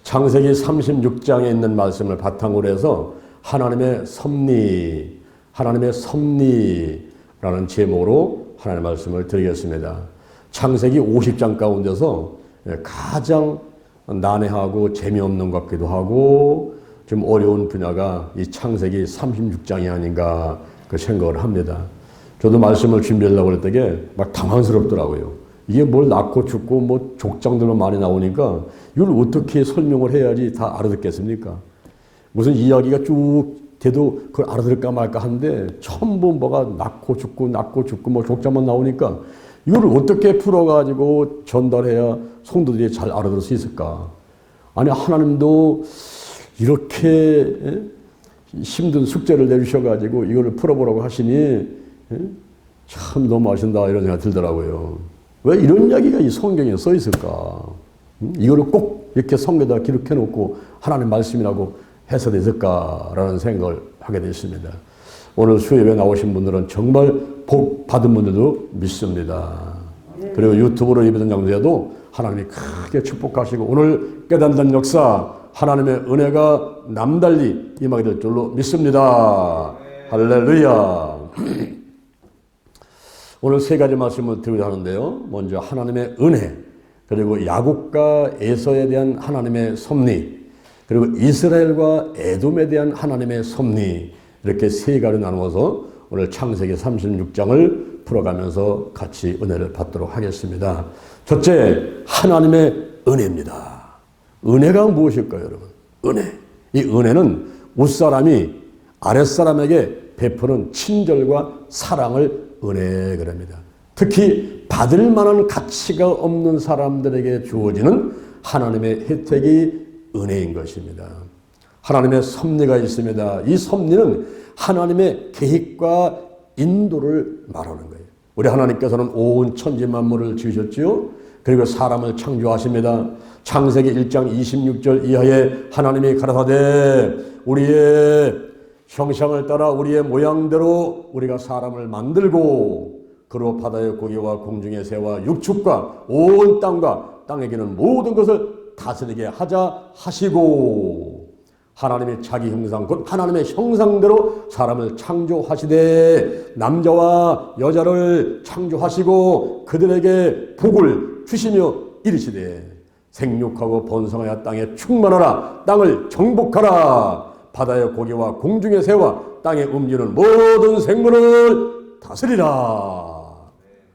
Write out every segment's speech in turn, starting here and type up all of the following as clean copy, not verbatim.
창세기 36장에 있는 말씀을 바탕으로 해서 하나님의 섭리라는 제목으로 하나님의 말씀을 드리겠습니다. 창세기 50장 가운데서 가장 난해하고 재미없는 것 같기도 하고 좀 어려운 분야가 이 창세기 36장이 아닌가 그 생각을 합니다. 저도 말씀을 준비하려고 했던 게 막 당황스럽더라고요. 이게 뭘 낳고 죽고 뭐 족장들만 많이 나오니까 이걸 어떻게 설명을 해야지 다 알아듣겠습니까? 무슨 이야기가 쭉 돼도 그걸 알아들을까 말까 하는데 전부 뭐가 낳고 죽고 뭐 족장만 나오니까 이걸 어떻게 풀어가지고 전달해야 성도들이 잘 알아들을 수 있을까? 아니 하나님도 이렇게 힘든 숙제를 내주셔가지고 이거를 풀어보라고 하시니 참 너무 하신다 이런 생각이 들더라고요. 왜 이런 이야기가 이 성경에 써 있을까? 이거를 꼭 이렇게 성경에다 기록해 놓고 하나님 말씀이라고 해석됐을까라는 생각을 하게 됐습니다. 오늘 수요예배 나오신 분들은 정말 복 받은 분들도 믿습니다. 그리고 유튜브로 예배드린 장소에도 하나님이 크게 축복하시고 오늘 깨닫는 역사 하나님의 은혜가 남달리 임하게 될 줄로 믿습니다. 할렐루야. 오늘 세 가지 말씀을 드리려 하는데요. 먼저 하나님의 은혜, 그리고 야곱과 에서에 대한 하나님의 섭리, 그리고 이스라엘과 에돔에 대한 하나님의 섭리, 이렇게 세 가지로 나누어서 오늘 창세기 36장을 풀어가면서 같이 은혜를 받도록 하겠습니다. 첫째, 하나님의 은혜입니다. 은혜가 무엇일까요, 여러분? 은혜. 이 은혜는 윗사람이 아랫사람에게 베푸는 친절과 사랑을 은혜 그럽니다. 특히 받을 만한 가치가 없는 사람들에게 주어지는 하나님의 혜택이 은혜인 것입니다. 하나님의 섭리가 있습니다. 이 섭리는 하나님의 계획과 인도를 말하는 거예요. 우리 하나님께서는 온 천지 만물을 지으셨지요. 그리고 사람을 창조하십니다. 창세기 1장 26절 이하에 하나님이 가라사대 우리의 형상을 따라 우리의 모양대로 우리가 사람을 만들고 그로 바다의 고기와 공중의 새와 육축과 온 땅과 땅에 기는 모든 것을 다스리게 하자 하시고 하나님이 자기 형상 곧 하나님의 형상대로 사람을 창조하시되 남자와 여자를 창조하시고 그들에게 복을 주시며 이르시되 생육하고 번성하여 땅에 충만하라 땅을 정복하라 바다의 고기와 공중의 새와 땅에 움직이는 모든 생물을 다스리라.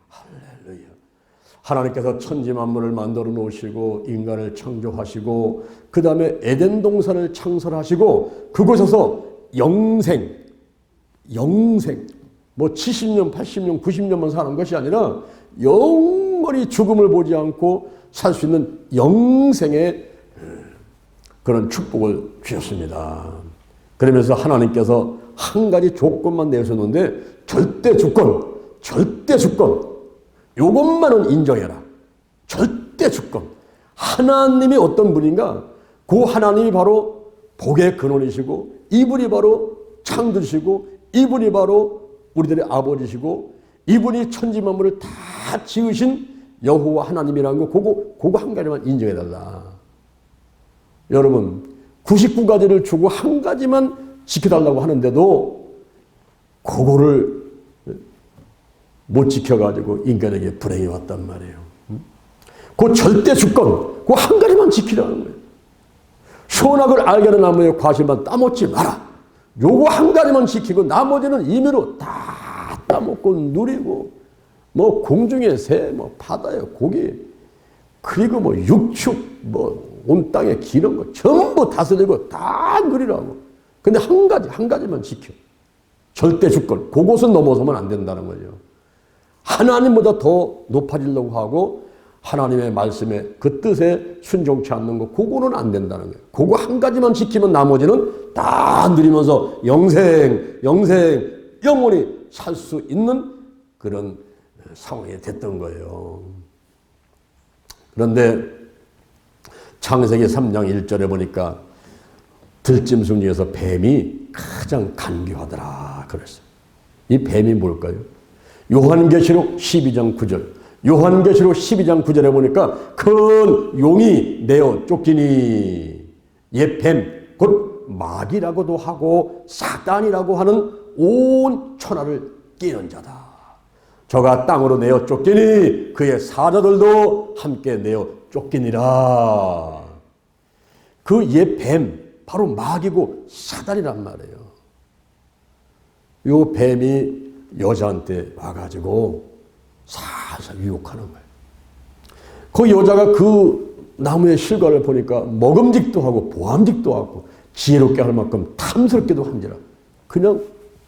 할렐루야. 하나님께서 천지 만물을 만들어 놓으시고 인간을 창조하시고 그 다음에 에덴 동산을 창설하시고 그곳에서 영생 뭐 70년 80년 90년만 사는 것이 아니라 영원히 죽음을 보지 않고 살 수 있는 영생의 그런 축복을 주셨습니다. 그러면서 하나님께서 한 가지 조건만 내셨는데 절대 주권 요것만은 인정해라. 절대 주권. 하나님이 어떤 분인가? 그 하나님이 바로 복의 근원이시고 이분이 바로 창조시고 이분이 바로 우리들의 아버지시고 이분이 천지 만물을 다 지으신 여호와 하나님이라는 거 그거 한 가지만 인정해달라. 여러분 99가지를 주고 한 가지만 지켜달라고 하는데도 그거를 못 지켜가지고 인간에게 불행이 왔단 말이에요. 그 절대 주권 그 한 가지만 지키라는 거예요. 선악을 알게 하는 나무의 과실만 따먹지 마라. 요거 한 가지만 지키고 나머지는 임의로 다 따먹고 누리고 뭐 공중의 새, 뭐 바다의 고기 그리고 뭐 육축 뭐 온 땅에 기른 거 전부 다스리고 다 누리라고. 근데 한 가지만 지켜. 절대 주권. 그것은 넘어서면 안 된다는 거죠. 하나님보다 더 높아지려고 하고 하나님의 말씀에 그 뜻에 순종치 않는 거 그거는 안 된다는 거예요. 그거 한 가지만 지키면 나머지는 다 누리면서 영원히 살 수 있는 그런 상황이 됐던 거예요. 그런데 창세기 3장 1절에 보니까 들짐승 중에서 뱀이 가장 간교하더라 그랬어요. 이 뱀이 뭘까요? 요한계시록 12장 9절 요한계시록 12장 9절에 보니까 큰 용이 내어 쫓기니 옛 뱀 곧 마귀라고도 하고 사단이라고 하는 온 천하를 끼는 자다. 저가 땅으로 내어 쫓기니 그의 사자들도 함께 내어 쫓기니라. 그 옛 뱀 바로 마귀고 사단이란 말이에요. 요 뱀이 여자한테 와가지고 살살 유혹하는 거예요. 그 여자가 그 나무의 실과를 보니까 먹음직도 하고 보암직도 하고 지혜롭게 할 만큼 탐스럽게도 한지라 그냥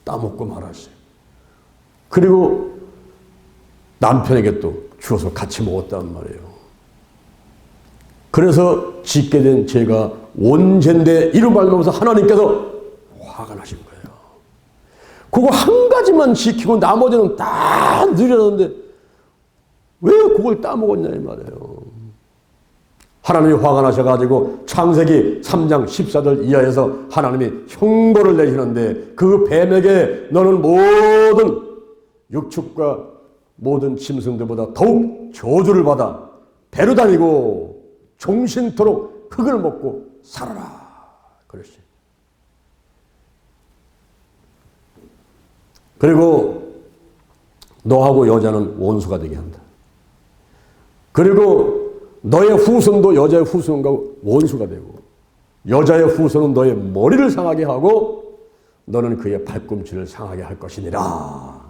따먹고 말았어요. 그리고 남편에게 또 주어서 같이 먹었단 말이에요. 그래서 짓게 된 죄가 원죄인데 이로 말미암아서 하나님께서 화가 나신 거예요. 그거 한 가지만 지키고 나머지는 다 누렸는데 왜 그걸 따먹었냐 이 말이에요. 하나님이 화가 나셔가지고 창세기 3장 14절 이하에서 하나님이 형벌을 내시는데 그 뱀에게 너는 모든 육축과 모든 짐승들보다 더욱 저주를 받아 배로 다니고 종신토록 흙을 먹고 살아라 그랬어요. 그리고 너하고 여자는 원수가 되게 한다. 그리고 너의 후손도 여자의 후손과 원수가 되고 여자의 후손은 너의 머리를 상하게 하고 너는 그의 발꿈치를 상하게 할 것이니라.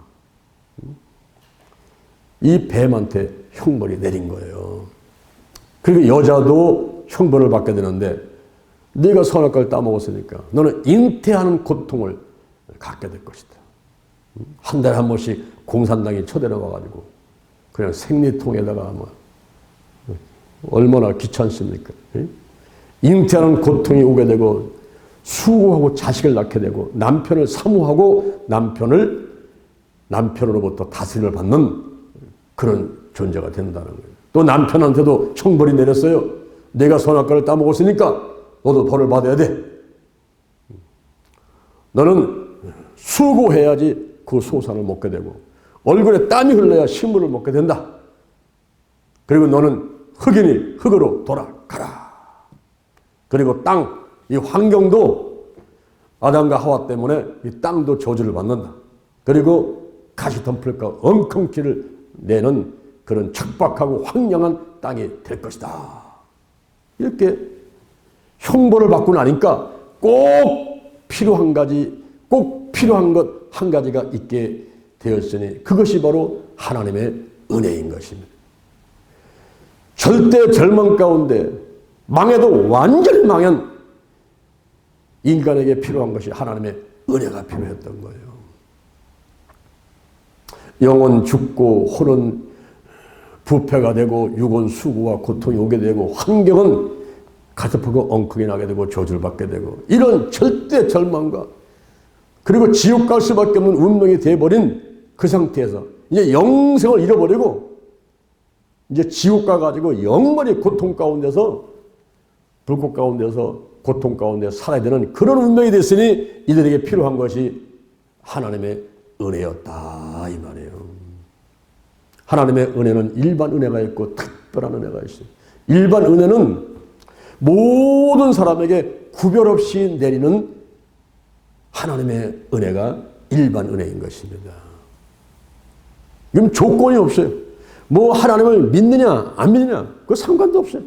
이 뱀한테 형벌이 내린 거예요. 그리고 여자도 형벌을 받게 되는데 네가 선악과를 따먹었으니까 너는 잉태하는 고통을 갖게 될 것이다. 한 달에 한 번씩 공산당이 쳐들어와가지고 그냥 생리통에다가 뭐 얼마나 귀찮습니까? 잉태하는 고통이 오게 되고 수고하고 자식을 낳게 되고 남편을 사모하고 남편으로부터 다스림을 받는 그런 존재가 된다는 거예요. 또 남편한테도 형벌이 내렸어요. 내가 선악과를 따먹었으니까 너도 벌을 받아야 돼. 너는 수고해야지 그 소산을 먹게 되고 얼굴에 땀이 흘러야 식물을 먹게 된다. 그리고 너는 흙이니 흙으로 돌아가라. 그리고 땅, 이 환경도 아담과 하와 때문에 이 땅도 저주를 받는다. 그리고 가시덤불과 엉겅퀴를 내는 그런 척박하고 황량한 땅이 될 것이다. 이렇게 형벌을 받고 나니까 꼭 필요한 것 한 가지가 있게 되었으니 그것이 바로 하나님의 은혜인 것입니다. 절대 절망 가운데 망해도 완전히 망한 인간에게 필요한 것이 하나님의 은혜가 필요했던 거예요. 영은 죽고 혼은 부패가 되고 육은 수고와 고통이 오게 되고 환경은 가슴하고 엉크게 나게 되고 저주를 받게 되고 이런 절대 절망과 그리고 지옥 갈 수밖에 없는 운명이 되어버린 그 상태에서 이제 영생을 잃어버리고 이제 지옥 가가지고 영원히 고통 가운데서 불꽃 가운데서 고통 가운데 살아야 되는 그런 운명이 됐으니 이들에게 필요한 것이 하나님의 은혜였다 이 말이에요. 하나님의 은혜는 일반 은혜가 있고 특별한 은혜가 있어요. 일반 은혜는 모든 사람에게 구별 없이 내리는 하나님의 은혜가 일반 은혜인 것입니다. 이건 조건이 없어요. 뭐 하나님을 믿느냐 안 믿느냐 그 상관도 없어요.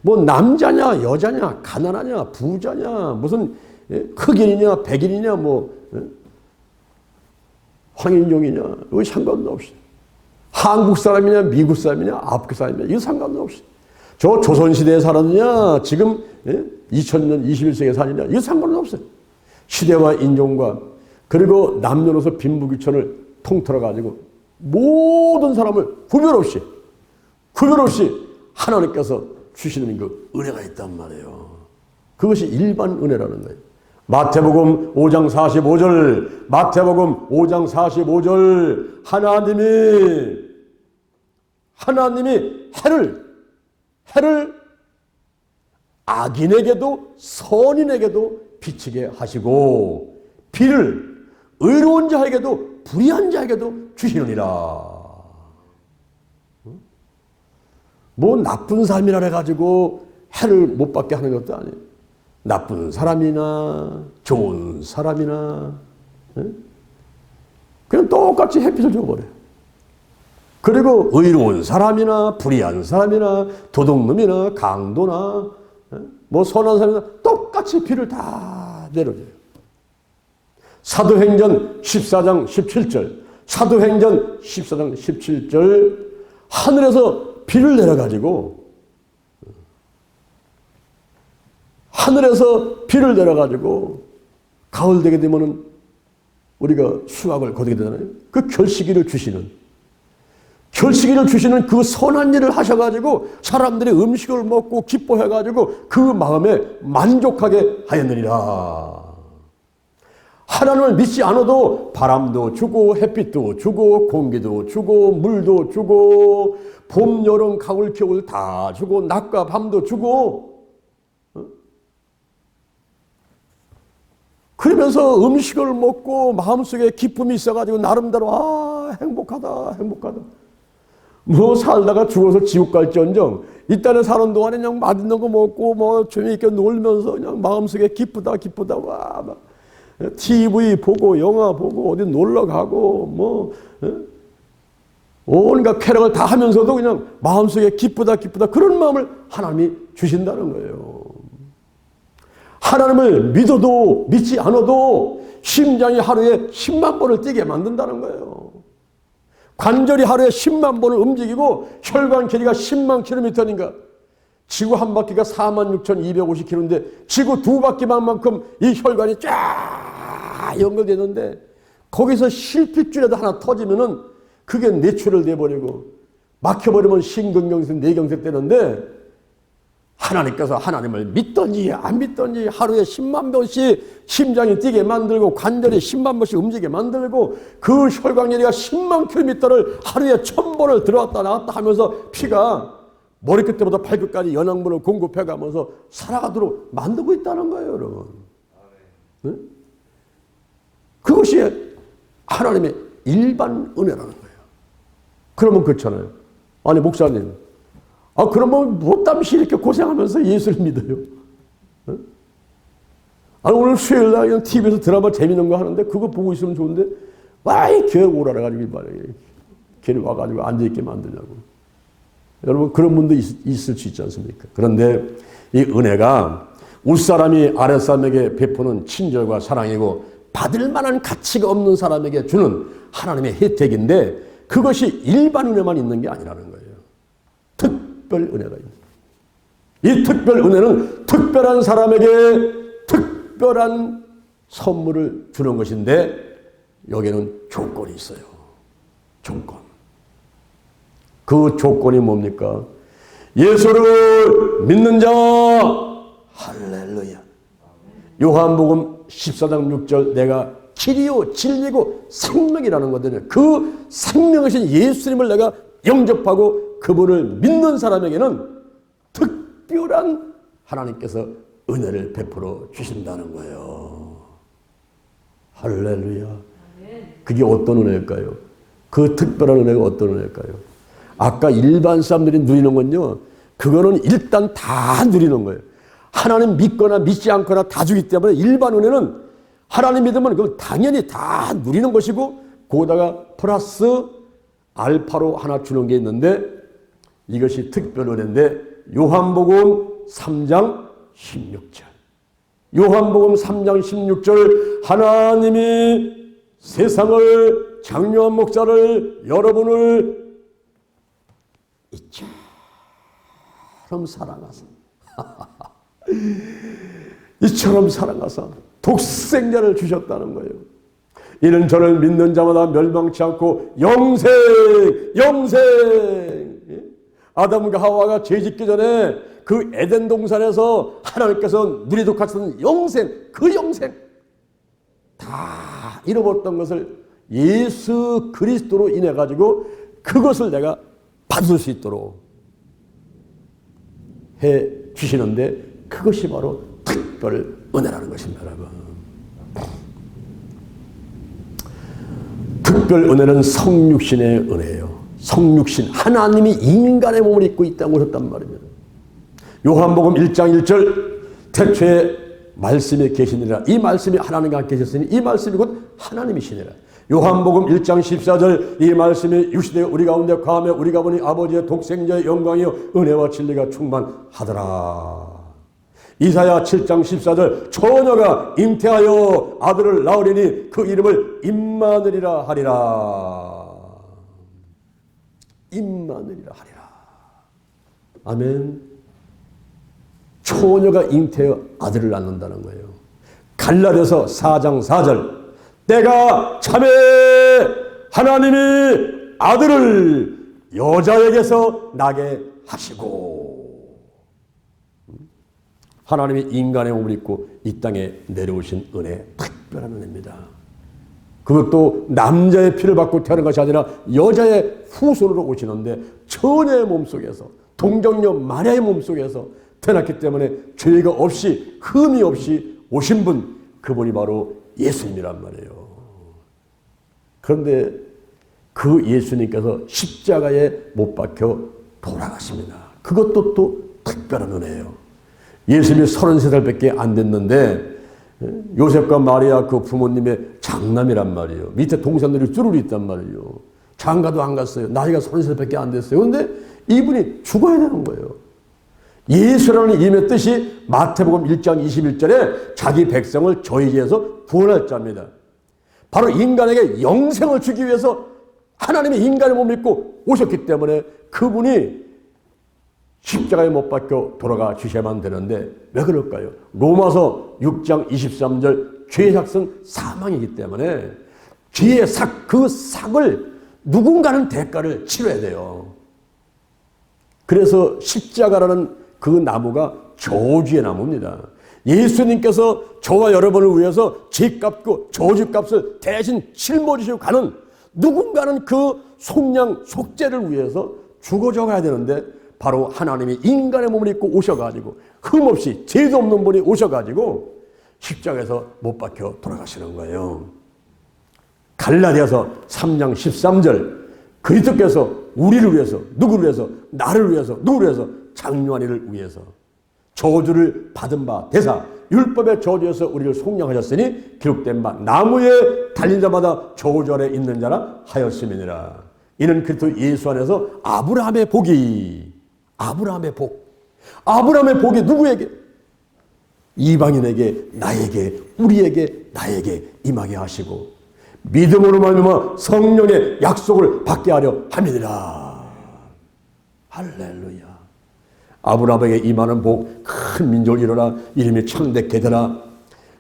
뭐 남자냐 여자냐 가난하냐 부자냐 무슨 흑인이냐 백인이냐 뭐 황인종이냐 그 상관도 없어요. 한국 사람이냐 미국 사람이냐 아프리카 사람이냐 이거 상관도 없어요. 저 조선시대에 살았느냐 지금 2000년 21세기에 사느냐 이거 상관은 없어요. 시대와 인종과 그리고 남녀노소 빈부귀천을 통틀어가지고 모든 사람을 구별 없이 하나님께서 주시는 그 은혜가 있단 말이에요. 그것이 일반 은혜라는 거예요. 마태복음 5장 45절 하나님이 해를 악인에게도 선인에게도 비치게 하시고 비를 의로운 자에게도 불의한 자에게도 주시느니라. 뭐 나쁜 삶이라 해가지고 해를 못 받게 하는 것도 아니에요. 나쁜 사람이나 좋은 사람이나 그냥 똑같이 햇빛을 줘버려요. 그리고 의로운 사람이나 불의한 사람이나 도둑놈이나 강도나 뭐 선한 사람이나 똑같이 비를 다 내려줘요. 사도행전 14장 17절, 사도행전 14장 17절, 하늘에서 비를 내려가지고, 하늘에서 비를 내려가지고 가을 되게 되면은 우리가 수확을 거두게 되잖아요. 그 결식기를 주시는 그 선한 일을 하셔가지고 사람들이 음식을 먹고 기뻐해가지고 그 마음에 만족하게 하였느니라. 하나님을 믿지 않아도 바람도 주고 햇빛도 주고 공기도 주고 물도 주고 봄, 여름, 가을, 겨울 다 주고 낮과 밤도 주고 그러면서 음식을 먹고 마음속에 기쁨이 있어가지고 나름대로 행복하다 뭐 살다가 죽어서 지옥 갈지언정 이 땅에 사는 동안에 그냥 맛있는 거 먹고 뭐 재미있게 놀면서 그냥 마음속에 기쁘다 와 막 TV 보고 영화 보고 어디 놀러 가고 뭐 온갖 쾌락을 다 하면서도 그냥 마음속에 기쁘다 그런 마음을 하나님이 주신다는 거예요. 하나님을 믿어도 믿지 않아도 심장이 하루에 10만 번을 뛰게 만든다는 거예요. 관절이 하루에 10만 번을 움직이고 혈관 길이가 10만 킬로미터인가. 지구 한 바퀴가 46,250km인데 지구 두 바퀴만큼 이 혈관이 쫙 연결되는데 거기서 실핏줄에도 하나 터지면은 그게 뇌출혈 돼버리고 막혀버리면 심근경색, 뇌경색 되는데 하나님께서 하나님을 믿든지 안 믿든지 하루에 10만 번씩 심장이 뛰게 만들고 관절이 10만 번씩 움직이게 만들고 그 혈관열이가 10만 킬로미터를 하루에 1000번을 들어왔다 나왔다 하면서 피가 머리끝부터 발끝까지 영양분을 공급해가면서 살아가도록 만들고 있다는 거예요, 여러분. 네? 그것이 하나님의 일반 은혜라는 거예요. 그러면 그렇잖아요. 아니 목사님, 그러면 뭐 땀시 이렇게 고생하면서 예수를 믿어요? 네? 아니 오늘 수요일날 그냥 TV에서 드라마 재밌는 거 하는데 그거 보고 있으면 좋은데 이 교회 오라라 가지고 말이에요. 교회 와가지고 앉아있게 만드냐고. 여러분 그런 분도 있을 수 있지 않습니까? 그런데 이 은혜가 윗사람이 아랫사람에게 베푸는 친절과 사랑이고 받을 만한 가치가 없는 사람에게 주는 하나님의 혜택인데 그것이 일반 은혜만 있는 게 아니라는 거예요. 특별 은혜가 있는. 이 특별 은혜는 특별한 사람에게 특별한 선물을 주는 것인데 여기에는 조건이 있어요. 조건. 그 조건이 뭡니까? 예수를 믿는 자. 할렐루야. 요한복음 14장 6절 내가 길이요 진리고 생명이라는 거거든요. 그 생명이신 예수님을 내가 영접하고 그분을 믿는 사람에게는 특별한 하나님께서 은혜를 베풀어 주신다는 거예요. 할렐루야. 그게 어떤 은혜일까요? 그 특별한 은혜가 어떤 은혜일까요? 아까 일반 사람들이 누리는 건요, 그거는 일단 다 누리는 거예요. 하나님 믿거나 믿지 않거나 다 주기 때문에 일반 은혜는 하나님 믿으면 그걸 당연히 다 누리는 것이고 거기다가 플러스 알파로 하나 주는 게 있는데 이것이 특별 은혜인데 요한복음 3장 16절. 요한복음 3장 16절 하나님이 세상을 장요한 목자를 여러분을 이처럼 사랑하사 이처럼 사랑하사 독생자를 주셨다는 거예요. 이는 저를 믿는 자마다 멸망치 않고 영생 아담과 하와가 죄짓기 전에 그 에덴 동산에서 하나님께서 누리도록 하셨던 영생, 그 영생 다 잃어버렸던 것을 예수 그리스도로 인해 가지고 그것을 내가 받을 수 있도록 해 주시는데 그것이 바로 특별 은혜라는 것입니다, 여러분. 특별 은혜는 성육신의 은혜예요. 성육신 하나님이 인간의 몸을 입고 이 땅에 오셨단 말입니다. 요한복음 1장 1절 태초에 말씀이 계시니라. 이 말씀이 하나님과 함께 계셨으니 이 말씀이 곧 하나님이시니라. 요한복음 1장 14절 이 말씀이 육신되어 우리 가운데 거하며 우리가 보니 아버지의 독생자의 영광이요 은혜와 진리가 충만하더라. 이사야 7장 14절 처녀가 잉태하여 아들을 낳으리니 그 이름을 임마누엘이라 하리라. 임마누엘이라 하리라. 아멘. 처녀가 잉태하여 아들을 낳는다는 거예요. 갈라디아서 4장 4절 때가 참에 하나님이 아들을 여자에게서 나게 하시고, 하나님이 인간의 몸을 입고 이 땅에 내려오신 은혜, 특별한 은혜입니다. 그것도 남자의 피를 받고 태어난 것이 아니라 여자의 후손으로 오시는데 처녀의 몸속에서, 동정녀 마리아의 몸속에서 태어났기 때문에 죄가 없이 흠이 없이 오신 분, 그분이 바로 예수님이란 말이에요. 그런데 그 예수님께서 십자가에 못 박혀 돌아가십니다. 그것도 또 특별한 은혜예요. 예수님이 33살밖에 안 됐는데 요셉과 마리아 그 부모님의 장남이란 말이에요. 밑에 동생들이 쭈루리 있단 말이에요. 장가도 안 갔어요. 나이가 33살밖에 안 됐어요. 그런데 이분이 죽어야 되는 거예요. 예수라는 이름의 뜻이 마태복음 1장 21절에 자기 백성을 저희에서 구원할 자입니다. 바로 인간에게 영생을 주기 위해서 하나님의 인간의 몸을 입고 오셨기 때문에 그분이 십자가에 못 박혀 돌아가 주셔야만 되는데 왜 그럴까요? 로마서 6장 23절 죄의 삭은 사망이기 때문에 죄의 삭, 그 삭을 누군가는 대가를 치러야 돼요. 그래서 십자가라는 그 나무가 저주의 나무입니다. 예수님께서 저와 여러분을 위해서 죄값고 저주값을 대신 짊어지시고 가는 누군가는 그 속량 속죄를 위해서 죽어져 가야 되는데 바로 하나님이 인간의 몸을 입고 오셔가지고 흠없이 죄도 없는 분이 오셔가지고 십자가에서 못 박혀 돌아가시는 거예요. 갈라디아서 3장 13절 그리스도께서 우리를 위해서, 누구를 위해서? 나를 위해서, 누구를 위해서? 장요한 이를 위해서 저주를 받은 바 되사 율법의 저주에서 우리를 속량하셨으니 기록된 바 나무에 달린 자마다 저주 아래 있는 자라 하였음이니라. 이는 그리스도 예수 안에서 아브라함의 복이, 아브라함의 복이 누구에게? 이방인에게, 나에게, 우리에게, 나에게 임하게 하시고 믿음으로 말미암아 성령의 약속을 받게 하려 함이니라. 할렐루야. 아브라함에게 임하는 복, 큰 민족을 이루라. 이름이 창대케 되라.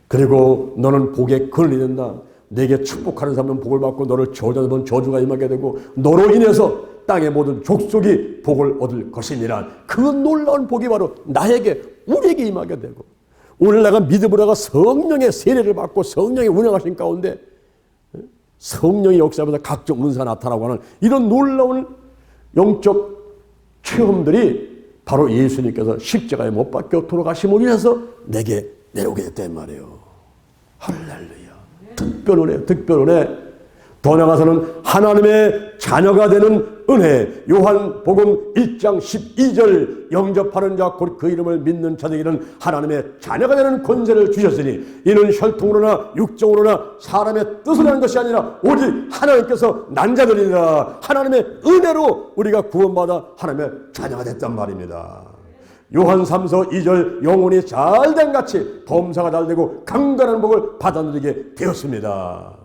그리고 너는 복의 근원이 된다. 내게 축복하는 사람은 복을 받고 너를 저주하는 저주가 임하게 되고 너로 인해서 땅의 모든 족속이 복을 얻을 것이니라. 그 놀라운 복이 바로 나에게, 우리에게 임하게 되고 오늘 내가 믿음으로다가 성령의 세례를 받고 성령의 운행하신 가운데 성령의 역사하면서 각종 은사가 나타나고 하는 이런 놀라운 영적 체험들이 바로 예수님께서 십자가에 못 박혀 돌아가심으로 인해서 내게 내려오게 됐단 말이에요. 할렐루야. 특별 은혜, 특별 은혜. 더 나아가서는 하나님의 자녀가 되는 은혜. 요한복음 1장 12절 영접하는 자 곧 그 이름을 믿는 자들에게는 하나님의 자녀가 되는 권세를 주셨으니 이는 혈통으로나 육정으로나 사람의 뜻을 하는 것이 아니라 오직 하나님께서 난 자들이니라. 하나님의 은혜로 우리가 구원받아 하나님의 자녀가 됐단 말입니다. 요한 3서 2절 영혼이 잘된 같이 범사가 잘되고 강건한 복을 받아들이게 되었습니다.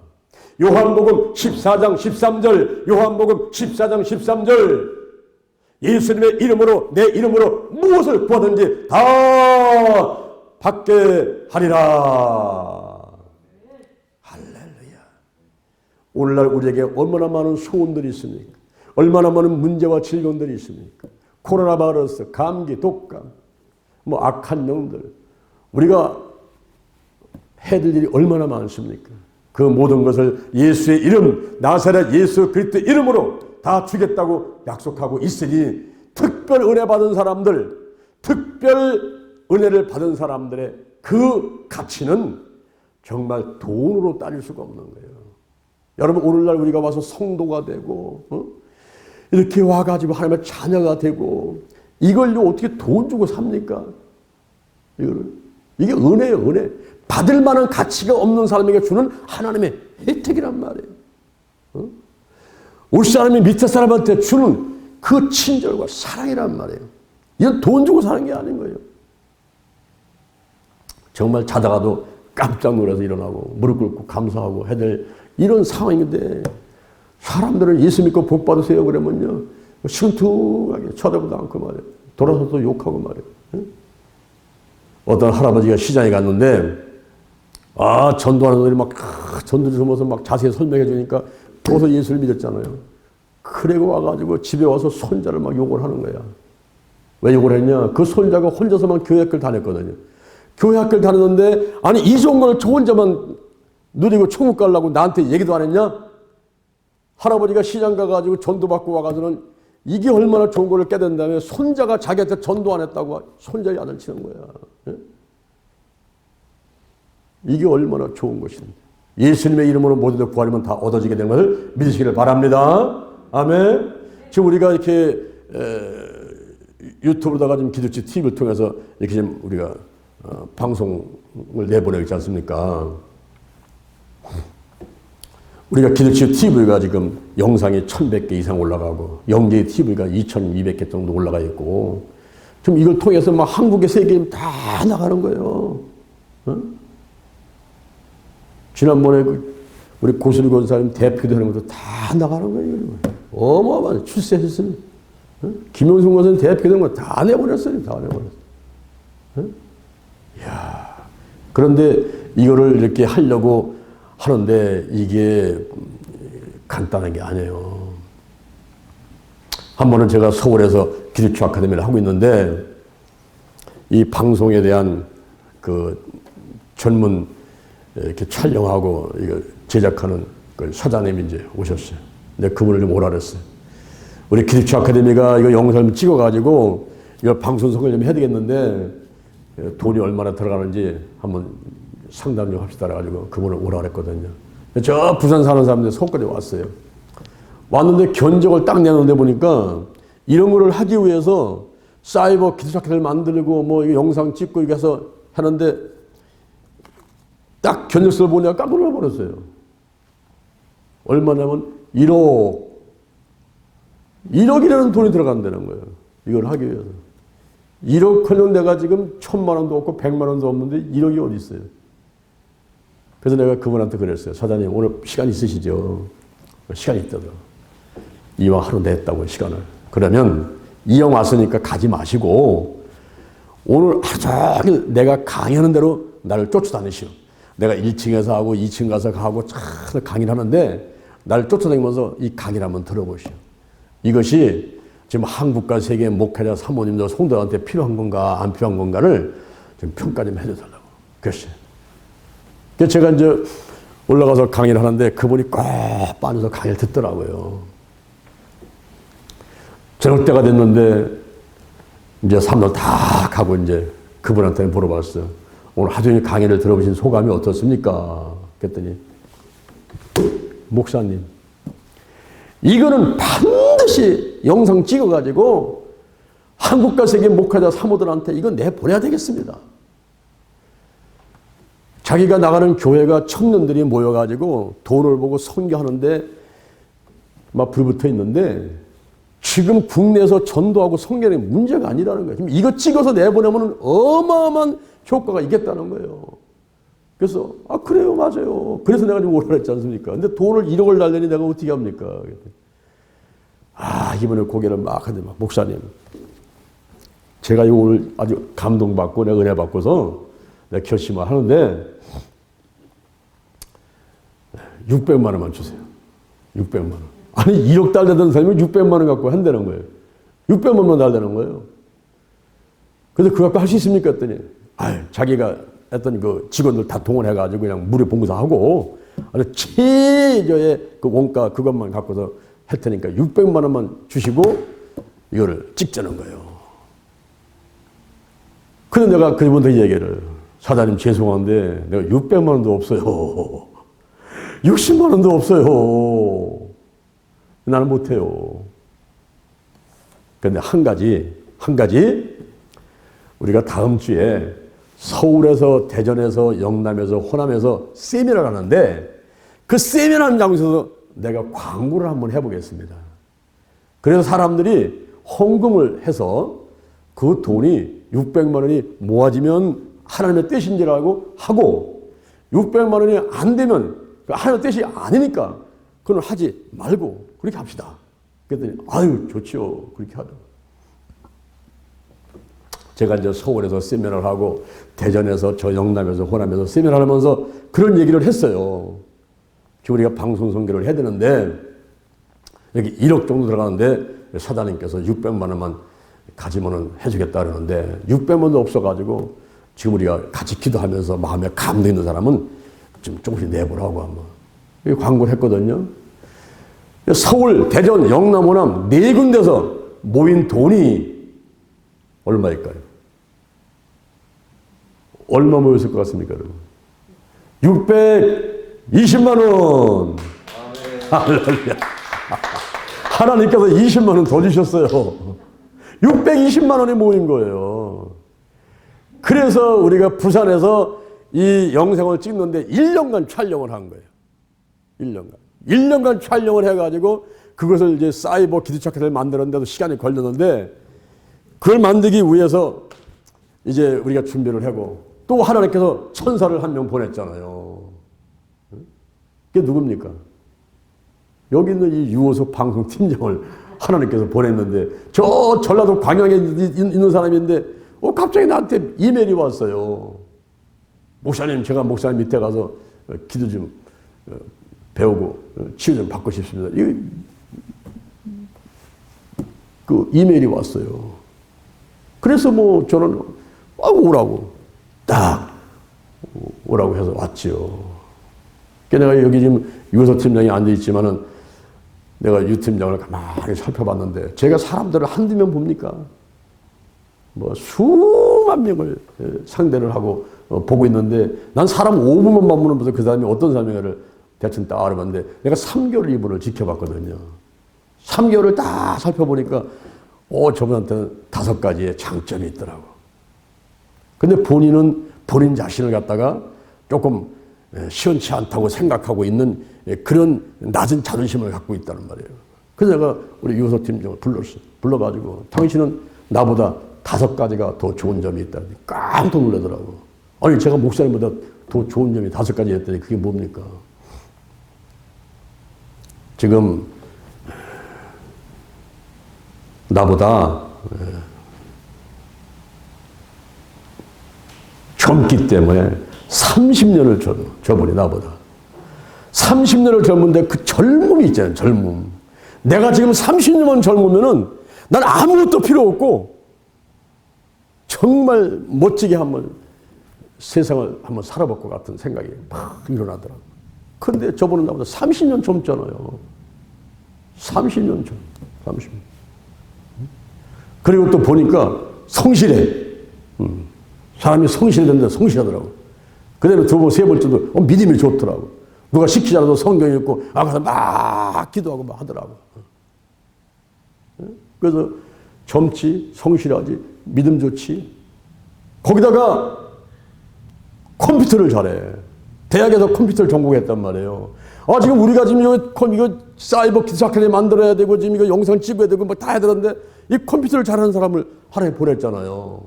요한복음 14장 13절 요한복음 14장 13절 예수님의 이름으로 내 이름으로 무엇을 구하든지 다 받게 하리라. 할렐루야. 오늘날 우리에게 얼마나 많은 소원들이 있습니까? 얼마나 많은 문제와 질병들이 있습니까? 코로나 바이러스, 감기, 독감, 악한 영들, 우리가 해될 일이 얼마나 많습니까? 그 모든 것을 예수의 이름, 나사렛 예수 그리스도 이름으로 다 주겠다고 약속하고 있으니 특별 은혜 받은 사람들, 특별 은혜를 받은 사람들의 그 가치는 정말 돈으로 따질 수가 없는 거예요. 여러분 오늘날 우리가 와서 성도가 되고 이렇게 와가지고 하나님의 자녀가 되고 이걸요 어떻게 돈 주고 삽니까? 이게 은혜예요, 은혜. 받을 만한 가치가 없는 사람에게 주는 하나님의 혜택이란 말이에요. 우리 사람이 밑에 사람한테 주는 그 친절과 사랑이란 말이에요. 이건 돈 주고 사는 게 아닌 거예요. 정말 자다가도 깜짝 놀라서 일어나고 무릎 꿇고 감사하고 해야 될 이런 상황인데 사람들은 예수 믿고 복 받으세요 그러면요 신퉁하게 쳐다보도 않고 말이에요. 돌아서서 욕하고 말이에요. 어떤 할아버지가 시장에 갔는데 전도하는 분들이 막 전도 주면서 막 자세히 설명해 주니까 거기서 예수를 믿었잖아요. 그리고 와가지고 집에 와서 손자를 막 욕을 하는 거야. 왜 욕을 했냐? 그 손자가 혼자서만 교회 학교를 다녔거든요. 교회 학교를 다녔는데 아니 이 좋은 걸 저 혼자만 누리고 천국 가려고 나한테 얘기도 안 했냐? 할아버지가 시장 가가지고 전도받고 와가지고는 이게 얼마나 좋은 거를 깨닫는 다음에 손자가 자기한테 전도 안 했다고 손자의 아들 치는 거야. 예? 이게 얼마나 좋은 것인데. 예수님의 이름으로 모두들 구하려면 다 얻어지게 되는 것을 믿으시기를 바랍니다. 아멘. 지금 우리가 이렇게 유튜브로다가 지금 기도치 TV를 통해서 이렇게 지금 우리가 방송을 내보내고 있지 않습니까? 우리가 기도치 TV가 지금 영상이 1100개 이상 올라가고 영계 TV가 2200개 정도 올라가 있고 지금 이걸 통해서 막 한국의 세계에 다 나가는 거예요. 어? 지난번에 우리 고수리 권사님 대표도 하는 것도 다 나가는 거예요. 어마어마한 출세했어요. 어? 김용순 권사님 대표된 거 다 내보냈어요. 다 내보냈어요. 어? 이야. 그런데 이거를 이렇게 하려고 하는데 이게 간단한 게 아니에요. 한 번은 제가 서울에서 기도처 아카데미를 하고 있는데 이 방송에 대한 그 전문 이렇게 촬영하고 이거 제작하는 그 사장님이 이제 오셨어요. 근데 그분을 좀 오라 그랬어요. 우리 기도처 아카데미가 이거 영상을 찍어가지고 이거 방송석을 좀 해야 되겠는데 돈이 얼마나 들어가는지 한번 상담 좀 합시다 해가지고 그분을 오라 그랬거든요. 저 부산 사는 사람들 서울까지 왔어요. 왔는데 견적을 딱 내놓는데 보니까 이런 거를 하기 위해서 사이버 기술 학회를 만들고 뭐 영상 찍고 이렇게 해서 하는데 딱 견적서를 보니까 깜짝 놀라버렸어요. 얼마냐면 1억이라는 돈이 들어간다는 거예요. 이걸 하기 위해서. 1억 커녕 내가 지금 1000만 원도 없고 100만 원도 없는데 1억이 어디 있어요. 그래서 내가 그분한테 그랬어요. 사장님 오늘 시간 있으시죠? 시간 있다더라. 이왕 하루 냈다고 시간을. 그러면 이왕 왔으니까 가지 마시고 오늘 하루 종일 내가 강의하는 대로 나를 쫓아다니시오. 내가 1층에서 하고 2층 가서 하고 강의를 하는데 나를 쫓아다니면서 이 강의를 한번 들어보시오. 이것이 지금 한국과 세계의 목회자 사모님들 성도한테 필요한 건가 안 필요한 건가를 좀 평가 좀 해줘달라고. 그랬어요. 그래서 제가 이제 올라가서 강의를 하는데 그분이 꼭 빠져서 강의를 듣더라고요. 저녁 때가 됐는데 이제 사람들 다 가고 이제 그분한테 물어봤어요. 오늘 하루 종일 강의를 들어보신 소감이 어떻습니까? 그랬더니 목사님 이거는 반드시 영상 찍어가지고 한국과 세계 목회자 사모들한테 이거 내보내야 되겠습니다. 자기가 나가는 교회가 청년들이 모여가지고 돈을 보고 선교하는데 막 불붙어 있는데 지금 국내에서 전도하고 선교는 문제가 아니라는 거예요. 이거 찍어서 내보내면 어마어마한 효과가 있겠다는 거예요. 그래서 그래요 맞아요. 그래서 내가 좀 오라 했지 않습니까? 근데 돈을 1억을 달려니 내가 어떻게 합니까? 이번에 고개를 막 하는데 목사님 제가 오늘 아주 감동받고 내가 은혜 받고서 내가 결심을 하는데 600만 원만 주세요. 600만 원. 아니 1억 달라던 사람이 600만 원 갖고 한다는 거예요. 600만 원만 달라는 거예요. 그래서 그거 갖고 할 수 있습니까? 했더니 자기가 했던 그 직원들 다 동원해가지고 그냥 무료 봉사하고 아주 최저의 그 원가 그것만 갖고서 할 테니까 600만 원만 주시고 이거를 찍자는 거예요. 그래서 내가 그분한테 얘기를 사장님 죄송한데 내가 600만 원도 없어요. 60만 원도 없어요. 나는 못해요. 그런데 한 가지 우리가 다음 주에 서울에서, 대전에서, 영남에서, 호남에서 세미나를 하는데 그 세미나 하는 장소에서 내가 광고를 한번 해보겠습니다. 그래서 사람들이 헌금을 해서 그 돈이 600만 원이 모아지면 하나님의 뜻인 줄 알고 하고 600만 원이 안 되면 하나님의 뜻이 아니니까 그건 하지 말고 그렇게 합시다. 그랬더니 아유 좋지요. 그렇게 하죠. 제가 이제 서울에서 세미나를 하고 대전에서 저 영남에서 호남에서 세미나를 하면서 그런 얘기를 했어요. 지금 우리가 방송 선교를 해야 되는데 여기 1억 정도 들어가는데 사장님께서 600만 원만 가지면은 해주겠다 그러는데 600만도 없어가지고 지금 우리가 같이 기도하면서 마음에 감동 있는 사람은 좀 조금씩 내보라고 한번 광고를 했거든요. 서울, 대전, 영남, 호남 네 군데서 모인 돈이 얼마일까요? 얼마 모였을 것 같습니까, 여러분? 620만 원. 할렐루야. 하나님께서 20만 원 더 주셨어요. 620만 원이 모인 거예요. 그래서 우리가 부산에서 이 영상을 찍는데 1년간 촬영을 한 거예요. 1년간 촬영을 해가지고 그것을 이제 사이버 기도착회를 만드는데도 시간이 걸렸는데 그걸 만들기 위해서 이제 우리가 준비를 하고 또 하나님께서 천사를 한 명 보냈잖아요. 그게 누굽니까? 여기 있는 이 유호석 방송 팀장을 하나님께서 보냈는데 저 전라도 광양에 있는 사람인데 갑자기 나한테 이메일이 왔어요. 목사님, 제가 목사님 밑에 가서 기도 좀 배우고 치유 좀 받고 싶습니다. 그 이메일이 왔어요. 그래서 뭐 저는 오라고 딱 오라고 해서 왔지요. 내가 여기 지금 유호석 팀장이 앉아 있지만은 내가 유 팀장을 가만히 살펴봤는데 제가 사람들을 한두 명 봅니까? 뭐 수만 명을 상대를 하고 보고 있는데 난 사람 5분만 보면서 그 사람이 어떤 사람인가를 대충 딱 알아봤는데 내가 3개월 이분을 지켜봤거든요. 3개월을 딱 살펴보니까 저분한테는 5가지의 장점이 있더라고. 근데 본인은 본인 자신을 갖다가 조금 시원치 않다고 생각하고 있는 그런 낮은 자존심을 갖고 있다는 말이에요. 그래서 내가 우리 유호석 팀장을 불러가지고 당신은 나보다 5가지가 더 좋은 점이 있다. 깜짝 놀라더라고. 아니 제가 목사님보다 더 좋은 점이 5가지 했더니 그게 뭡니까? 지금 나보다 젊기 때문에 30년을 저번에 나보다 30년을 젊은데 그 젊음이 있잖아요. 젊음. 내가 지금 30년만 젊으면은 난 아무것도 필요 없고 정말 멋지게 한번 세상을 한번 살아볼 것 같은 생각이 막 일어나더라고요. 근데 저번에 나보다 30년 젊잖아요. 30년 젊. 30년. 그리고 또 보니까 성실해. 사람이 성실해야 된다. 성실하더라고. 그 다음에 두 번, 세 번째도 믿음이 좋더라고. 누가 시키지 않아도 성경 읽고 가서 막 기도하고 막 하더라고. 그래서 젊지, 성실하지, 믿음 좋지. 거기다가 컴퓨터를 잘해. 대학에서 컴퓨터를 전공했단 말이에요. 지금 우리가 지금 이거 사이버 기사학회를 만들어야 되고 지금 이거 영상 찍어야 되고 뭐 다 해야 되는데 이 컴퓨터를 잘하는 사람을 하나님 보냈잖아요.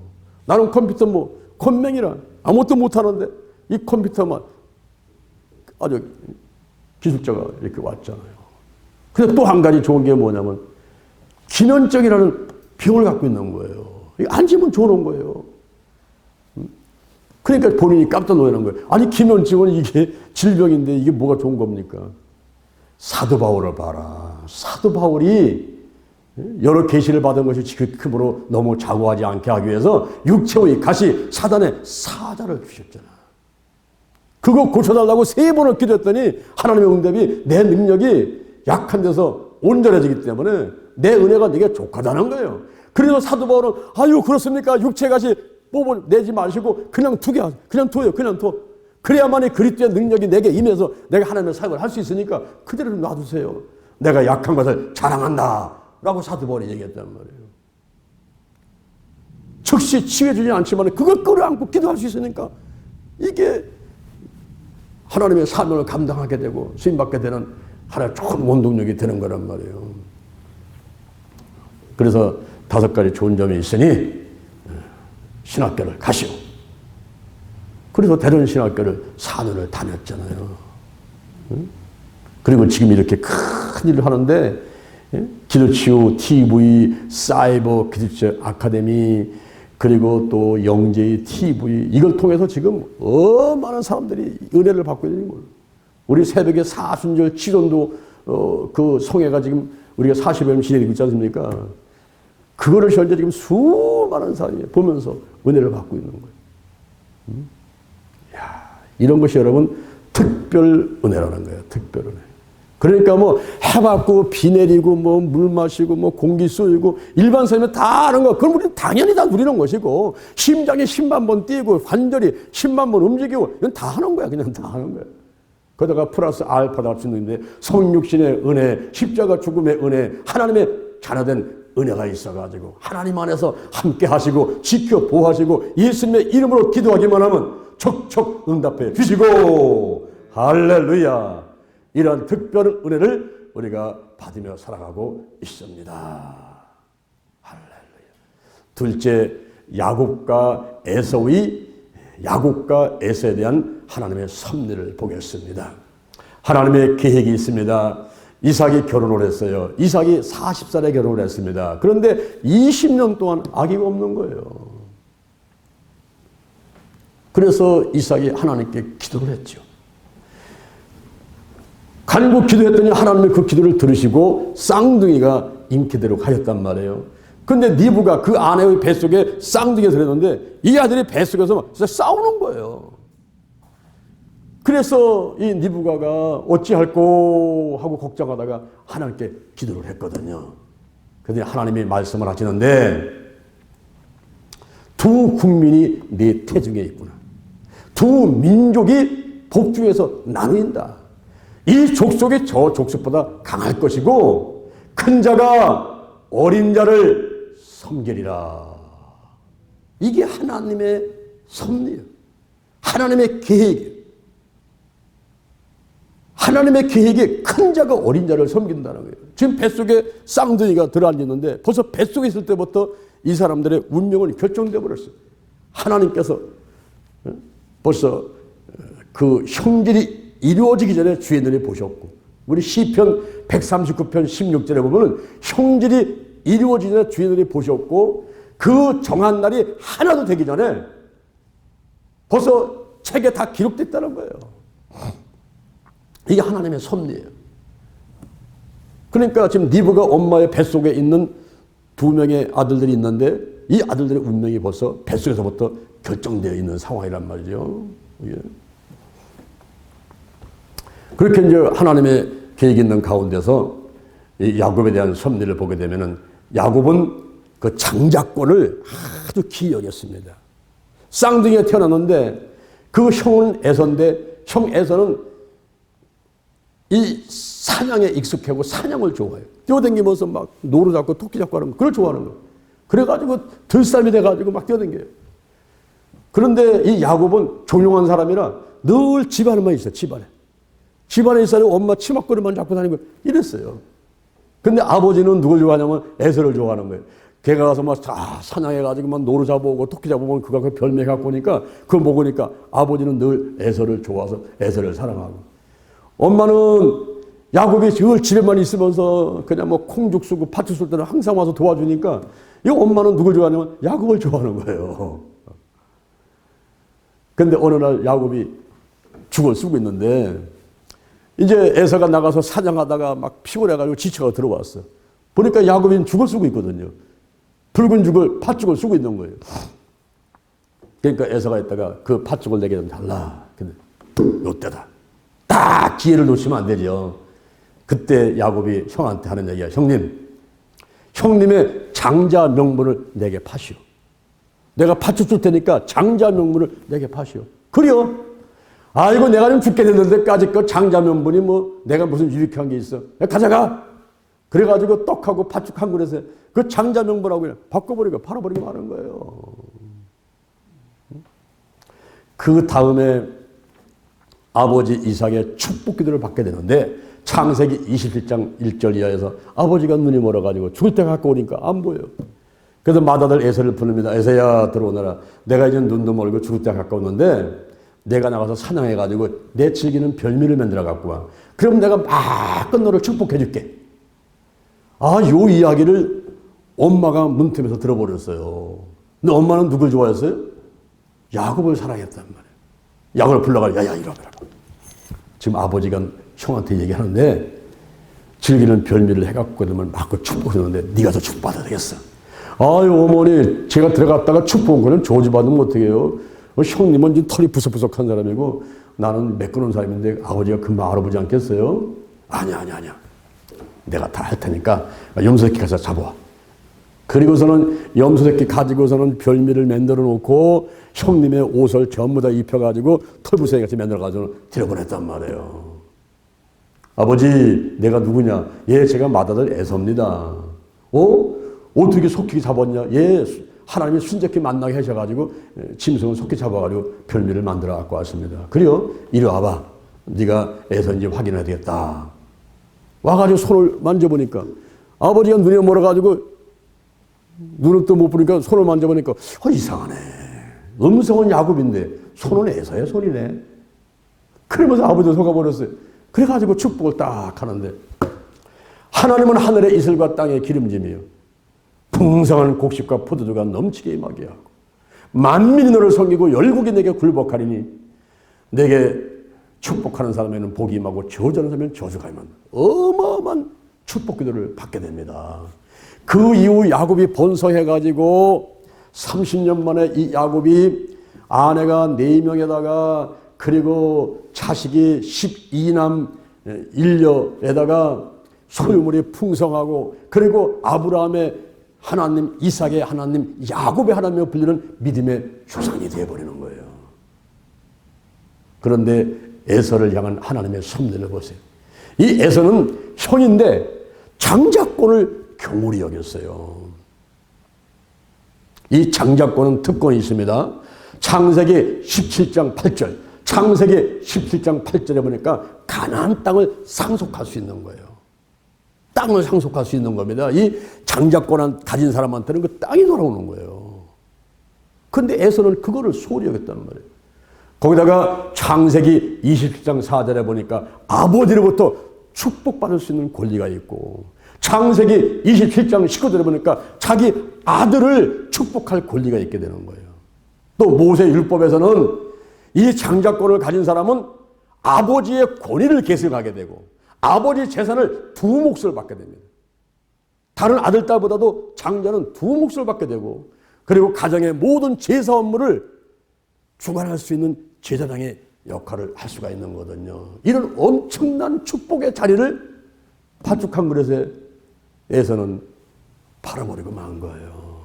나는 컴퓨터 컴맹이라 아무것도 못하는데 이 컴퓨터만 아주 기술자가 이렇게 왔잖아요. 근데 또 한 가지 좋은 게 뭐냐면 기면증이라는 병을 갖고 있는 거예요. 앉으면 좋은 거예요. 그러니까 본인이 깜짝 놀라는 거예요. 아니 기면증은 이게 질병인데 이게 뭐가 좋은 겁니까? 사도 바울을 봐라. 사도 바울이 여러 계시를 받은 것이 지극히 너무 자고하지 않게 하기 위해서 육체의 가시 사단의 사자를 주셨잖아. 그거 고쳐달라고 3번을 기도했더니 하나님의 응답이 내 능력이 약한 데서 온전해지기 때문에 내 은혜가 네게 족하다는 거예요. 그래서 사도 바울은 아유 그렇습니까? 육체 가시 뽑아내지 마시고 그냥 두게 하세요. 그냥 둬요. 그냥 둬. 그래야만이 그리스도의 능력이 내게 임해서 내가 하나님의 사역을 할 수 있으니까 그대로 놔두세요. 내가 약한 것을 자랑한다. 라고 사도 바울이 얘기했단 말이에요. 즉시 치유해주지 않지만 그걸 끌어안고 기도할 수 있으니까 이게 하나님의 사명을 감당하게 되고 쓰임받게 되는 하나의 좋은 원동력이 되는 거란 말이에요. 그래서 5가지 좋은 점이 있으니 신학교를 가시오. 그래서 대련 신학교를 4년을 다녔잖아요. 그리고 지금 이렇게 큰 일을 하는데 기도치유 TV, 사이버 기도치유 아카데미, 그리고 또 영재의 TV, 이걸 통해서 지금 많은 사람들이 은혜를 받고 있는 거예요. 우리 새벽에 사순절 치전도 그 성회가 지금 우리가 40여년 진행되고 있지 않습니까? 그거를 현재 지금 수많은 사람이 보면서 은혜를 받고 있는 거예요. 이런 것이 여러분 특별 은혜라는 거예요. 특별 은혜. 그러니까 뭐 해받고 비 내리고 뭐 물 마시고 뭐 공기 쏘이고 일반 사람이 다 하는 거, 그건 우리 당연히 다 누리는 것이고, 심장이 10만 번 뛰고 관절이 10만 번 움직이고 이건 다 하는 거야. 그냥 다 하는 거야. 거기다가 플러스 알파다 할 수 있는데 성육신의 은혜, 십자가 죽음의 은혜, 하나님의 자녀된 은혜가 있어가지고 하나님 안에서 함께 하시고 지켜 보호하시고 예수님의 이름으로 기도하기만 하면 척척 응답해 주시고, 할렐루야. 이러한 특별한 은혜를 우리가 받으며 살아가고 있습니다. 할렐루야. 둘째, 야곱과 에서에 대한 하나님의 섭리를 보겠습니다. 하나님의 계획이 있습니다. 이삭이 결혼을 했어요. 이삭이 40살에 결혼을 했습니다. 그런데 20년 동안 아기가 없는 거예요. 그래서 이삭이 하나님께 기도를 했죠. 간구 기도했더니 하나님이 그 기도를 들으시고 쌍둥이가 잉태대로 가졌단 말이에요. 근데 니브가 그 아내의 뱃속에 쌍둥이가 들었는데 이 아들이 뱃속에서 막 싸우는 거예요. 그래서 이 니브가가 어찌할꼬 하고 걱정하다가 하나님께 기도를 했거든요. 그런데 하나님이 말씀을 하시는데, 두 국민이 네 태중에 있구나. 두 민족이 복중에서 나누인다. 이 족속이 저 족속보다 강할 것이고 큰 자가 어린 자를 섬기리라. 이게 하나님의 섭리예요. 하나님의 계획이에요. 하나님의 계획에 큰 자가 어린 자를 섬긴다는 거예요. 지금 뱃속에 쌍둥이가 들어앉았는데 벌써 뱃속에 있을 때부터 이 사람들의 운명은 결정되어 버렸어요. 하나님께서 벌써 그 형질이 이루어지기 전에 주의 눈에 보셨고, 우리 시편 139편 16절에 보면 형질이 이루어지기 전에 주의 눈에 보셨고 그 정한 날이 하나도 되기 전에 벌써 책에 다 기록됐다는 거예요. 이게 하나님의 섭리예요. 그러니까 지금 니브가 엄마의 뱃속에 있는 2명의 아들들이 있는데 이 아들들의 운명이 벌써 뱃속에서부터 결정되어 있는 상황이란 말이죠. 예. 그렇게 이제 하나님의 계획이 있는 가운데서 이 야곱에 대한 섭리를 보게 되면은, 야곱은 그 장자권을 아주 귀히 여겼습니다. 쌍둥이가 태어났는데 그 형은 에서인데, 형 에서는 이 사냥에 익숙하고 사냥을 좋아해요. 뛰어다니면서 막 노루 잡고 토끼 잡고 하는 거, 그걸 좋아하는 거예요. 그래가지고 들쌈이 돼가지고 막 뛰어다녀요. 그런데 이 야곱은 조용한 사람이라 늘 집안에만 있어요. 집안에 있어요. 엄마 치맛거리만 잡고 다니고 이랬어요. 근데 아버지는 누굴 좋아하냐면 에서를 좋아하는 거예요. 걔가 가서 막 사냥해가지고 막 노루 잡아오고 토끼 잡아오고 그거 별매 갖고 오니까 그거 먹으니까 아버지는 늘 에서를 좋아해서 에서를 사랑하고, 엄마는 야곱이 늘 집에만 있으면서 그냥 뭐 콩죽 쓰고 팥죽 쓸 때는 항상 와서 도와주니까 이 엄마는 누굴 좋아하냐면 야곱을 좋아하는 거예요. 근데 어느 날 야곱이 죽을 쓰고 있는데 이제 에서가 나가서 사냥하다가 막 피곤해가지고 지쳐가 들어왔어. 보니까 야곱이 죽을 쓰고 있거든요. 붉은 죽을, 팥죽을 쓰고 있는 거예요. 그러니까 에서가 있다가 그 팥죽을 내게 좀 달라. 근데 요때다. 딱 기회를 놓치면 안 되죠. 그때 야곱이 형한테 하는 얘기야. 형님의 장자 명분을 내게 파시오. 내가 팥죽 줄 테니까 장자 명분을 내게 파시오. 그래요. 아이고 내가 좀 죽게 됐는데까지 그 장자 명분이 뭐 내가 무슨 유익한 게 있어. 가져가. 그래가지고 떡하고 팥죽 한 그릇에 그 장자 명분하고 그냥 바꿔버리고 팔아버리고 마는 거예요. 그 다음에 아버지 이삭의 축복 기도를 받게 되는데 창세기 27장 1절 이하에서 아버지가 눈이 멀어가지고 죽을 때가 가까우니까 안 보여요. 그래서 맏아들 에서를 부릅니다. 에서야 들어오너라. 내가 이제 눈도 멀고 죽을 때가 가까웠는데 내가 나가서 사냥해가지고 내 즐기는 별미를 만들어 갖고 와. 그럼 내가 마음껏 너를 축복해 줄게. 요 이야기를 엄마가 문틈에서 들어버렸어요. 근데 엄마는 누굴 좋아했어요? 야곱을 사랑했단 말이에요. 야곱을 불러가지고 야야 이러라. 지금 아버지가 형한테 얘기하는데 즐기는 별미를 해갖고 그러면 마음껏 축복했는데 네가 더 축복받아야 되겠어. 아유 어머니 제가 들어갔다가 축복한 거는 저주받으면 어떻게 해요? 형님은 지금 털이 부석부석한 사람이고 나는 매끄러운 사람인데 아버지가 금방 알아보지 않겠어요? 아니야. 내가 다 할 테니까 염소새끼 가서 잡아와. 그리고서는 염소새끼 가지고서는 별미를 만들어 놓고 형님의 옷을 전부 다 입혀가지고 털부스에 같이 만들어가지고 들여보냈단 말이에요. 아버지 내가 누구냐? 제가 맏아들 에서입니다. 어떻게 속히 잡았냐? 하나님이 순적히 만나게 하셔가지고 짐승을 속히 잡아가지고 별미를 만들어 갖고 왔습니다. 그래요? 이리 와봐. 네가 에서인지 확인해야 되겠다. 와가지고 손을 만져보니까 아버지가 눈에 멀어가지고 눈을 또 못 보니까 손을 만져보니까 이상하네. 음성은 야곱인데 손은 에서의 손이네. 그러면서 아버지도 속아버렸어요. 그래가지고 축복을 딱 하는데 하나님은 하늘의 이슬과 땅의 기름짐이요 풍성한 곡식과 포도주가 넘치게 임하게 하고 만민이 너를 섬기고 열국이 내게 굴복하리니 내게 축복하는 사람에는 복이 임하고 저주하는 사람에는 저주가 임한다. 어마어마한 축복 기도를 받게 됩니다. 그 이후 야곱이 번성해가지고 30년 만에 이 야곱이 아내가 4명에다가 그리고 자식이 12남 1녀에다가 소유물이 풍성하고 그리고 아브라함의 하나님, 이삭의 하나님, 야곱의 하나님으로 불리는 믿음의 조상이 되어버리는 거예요. 그런데 에서를 향한 하나님의 섭리를 보세요. 이 에서는 형인데 장자권을 경홀히 여겼어요. 이 장자권은 특권이 있습니다. 창세기 17장 8절, 창세기 17장 8절에 보니까 가나안 땅을 상속할 수 있는 거예요. 땅을 상속할 수 있는 겁니다. 이 장자권 가진 사람한테는 그 땅이 돌아오는 거예요. 그런데 에서는 그거를 소홀히 여겼다는 말이에요. 거기다가 창세기 27장 4절에 보니까 아버지로부터 축복받을 수 있는 권리가 있고 창세기 27장 19절에 보니까 자기 아들을 축복할 권리가 있게 되는 거예요. 또 모세 율법에서는 이 장자권을 가진 사람은 아버지의 권위를 계승하게 되고 아버지 재산을 2몫을 받게 됩니다. 다른 아들, 딸보다도 장자는 2몫을 받게 되고 그리고 가정의 모든 제사 업무를 주관할 수 있는 제사장의 역할을 할 수가 있는 거거든요. 이런 엄청난 축복의 자리를 파죽한 그릇에서는 팔아버리고 만 거예요.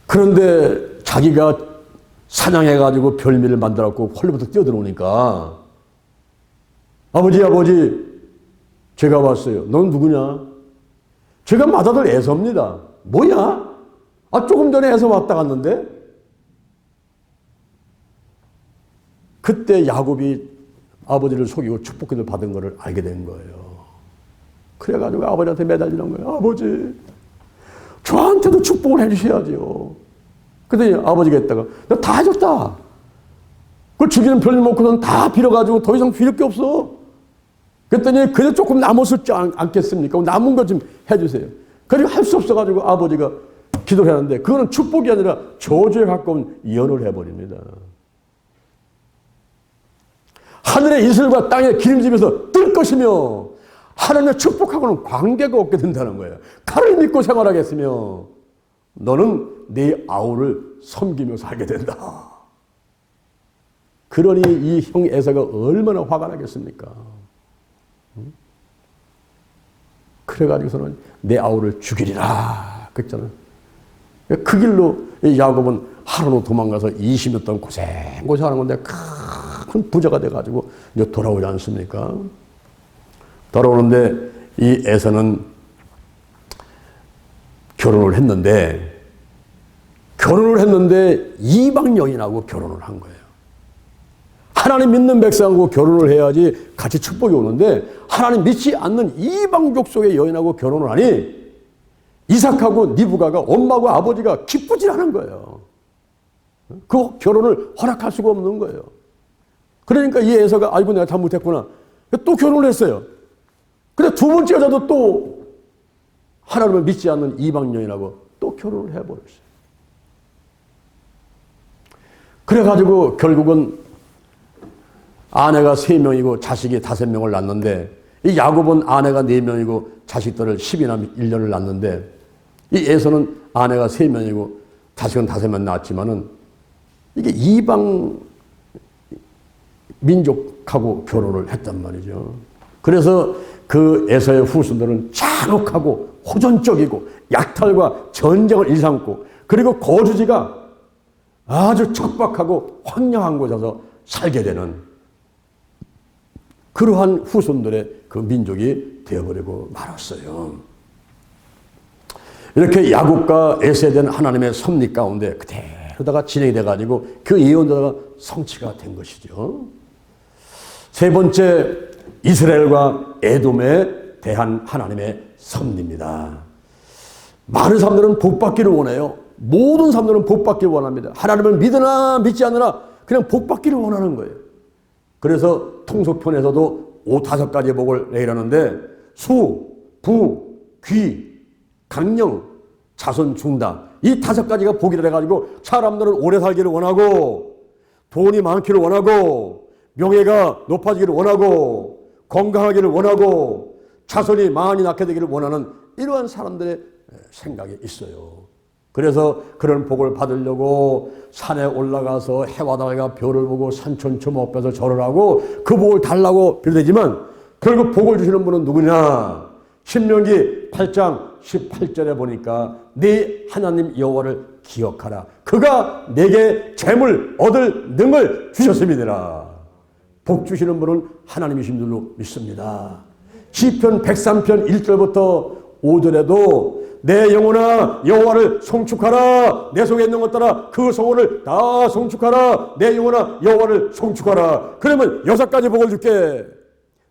그런데 자기가 사냥해가지고 별미를 만들었고 홀로부터 뛰어들어오니까 아버지 제가 왔어요. 넌 누구냐? 제가 맏아들 에서입니다. 뭐야? 조금 전에 에서 왔다 갔는데 그때 야곱이 아버지를 속이고 축복기를 받은 것을 알게 된 거예요. 그래가지고 아버지한테 매달리는 거예요. 아버지 저한테도 축복을 해주셔야죠. 그랬더니 아버지가 했다가 내가 다 해줬다. 그 죽이는 별일 먹고는 다 빌어가지고 더 이상 빌을 게 없어. 그랬더니 그래 조금 남았을지 않겠습니까? 남은 것 좀 해주세요. 그리고 할 수 없어가지고 아버지가 기도를 하는데 그거는 축복이 아니라 저주에 가까운 연을 해버립니다. 하늘의 이슬과 땅의 기름짐에서 뜰 것이며 하나님의 축복하고는 관계가 없게 된다는 거예요. 칼을 믿고 생활하겠으며 너는 네 아우를 섬기며 살게 된다. 그러니 이 형 에서가 얼마나 화가 나겠습니까? 그래가지고서는 내 아우를 죽이리라 그랬잖아요. 그 길로 야곱은 하루로 도망가서 20년 동안 고생하는 건데 큰 부자가 돼가지고 이제 돌아오지 않습니까? 돌아오는데 이 에서는 결혼을 했는데 결혼을 했는데 이방 여인하고 결혼을 한 거예요. 하나님 믿는 백성하고 결혼을 해야지 같이 축복이 오는데 하나님 믿지 않는 이방족 속의 여인하고 결혼을 하니 이삭하고 리브가가 엄마하고 아버지가 기쁘지 않은 거예요. 그 결혼을 허락할 수가 없는 거예요. 그러니까 이 에서가 아이고 내가 잘못했구나. 또 결혼을 했어요. 근데 두 번째 여자도 또 하나님을 믿지 않는 이방 여인하고 또 결혼을 해버렸어요. 그래가지고 결국은 아내가 3명이고 자식이 5명을 낳는데 이 야곱은 아내가 4명이고 자식들을 10이나 1년을 낳는데 이 에서는 아내가 3명이고 자식은 5명 낳았지만은 이게 이방 민족하고 결혼을 했단 말이죠. 그래서 그 에서의 후손들은 잔혹하고 호전적이고 약탈과 전쟁을 일삼고 그리고 거주지가 아주 척박하고 황량한 곳에서 살게 되는 그러한 후손들의 그 민족이 되어버리고 말았어요. 이렇게 야곱과 에서에 대한 하나님의 섭리 가운데 그대로다가 진행이 돼가지고 그 예언대로가 성취가 된 것이죠. 세 번째, 이스라엘과 에돔에 대한 하나님의 섭리입니다. 많은 사람들은 복받기를 원해요. 모든 사람들은 복받기를 원합니다. 하나님을 믿으나 믿지 않으나 그냥 복받기를 원하는 거예요. 그래서 통속편에서도 5가지 복을 내라는데 수, 부, 귀, 강령, 자손 중다 이 5가지가 복이라 해가지고 사람들은 오래 살기를 원하고 돈이 많기를 원하고 명예가 높아지기를 원하고 건강하기를 원하고 자손이 많이 낳게 되기를 원하는 이러한 사람들의 생각이 있어요. 그래서 그런 복을 받으려고 산에 올라가서 해와 달과 별을 보고 산천초목 앞에서 절을 하고 그 복을 달라고 빌되지만 결국 복을 주시는 분은 누구냐? 신명기 8장 18절에 보니까 네 하나님 여호와를 기억하라. 그가 내게 재물 얻을 능을 주셨음이니라. 복 주시는 분은 하나님이신 줄로 믿습니다. 시편 103편 1절부터 5절에도 내 영혼아 여호와를 송축하라. 내 속에 있는 것들아 그 소원을 다 송축하라. 내 영혼아 여호와를 송축하라. 그러면 6가지 복을 줄게.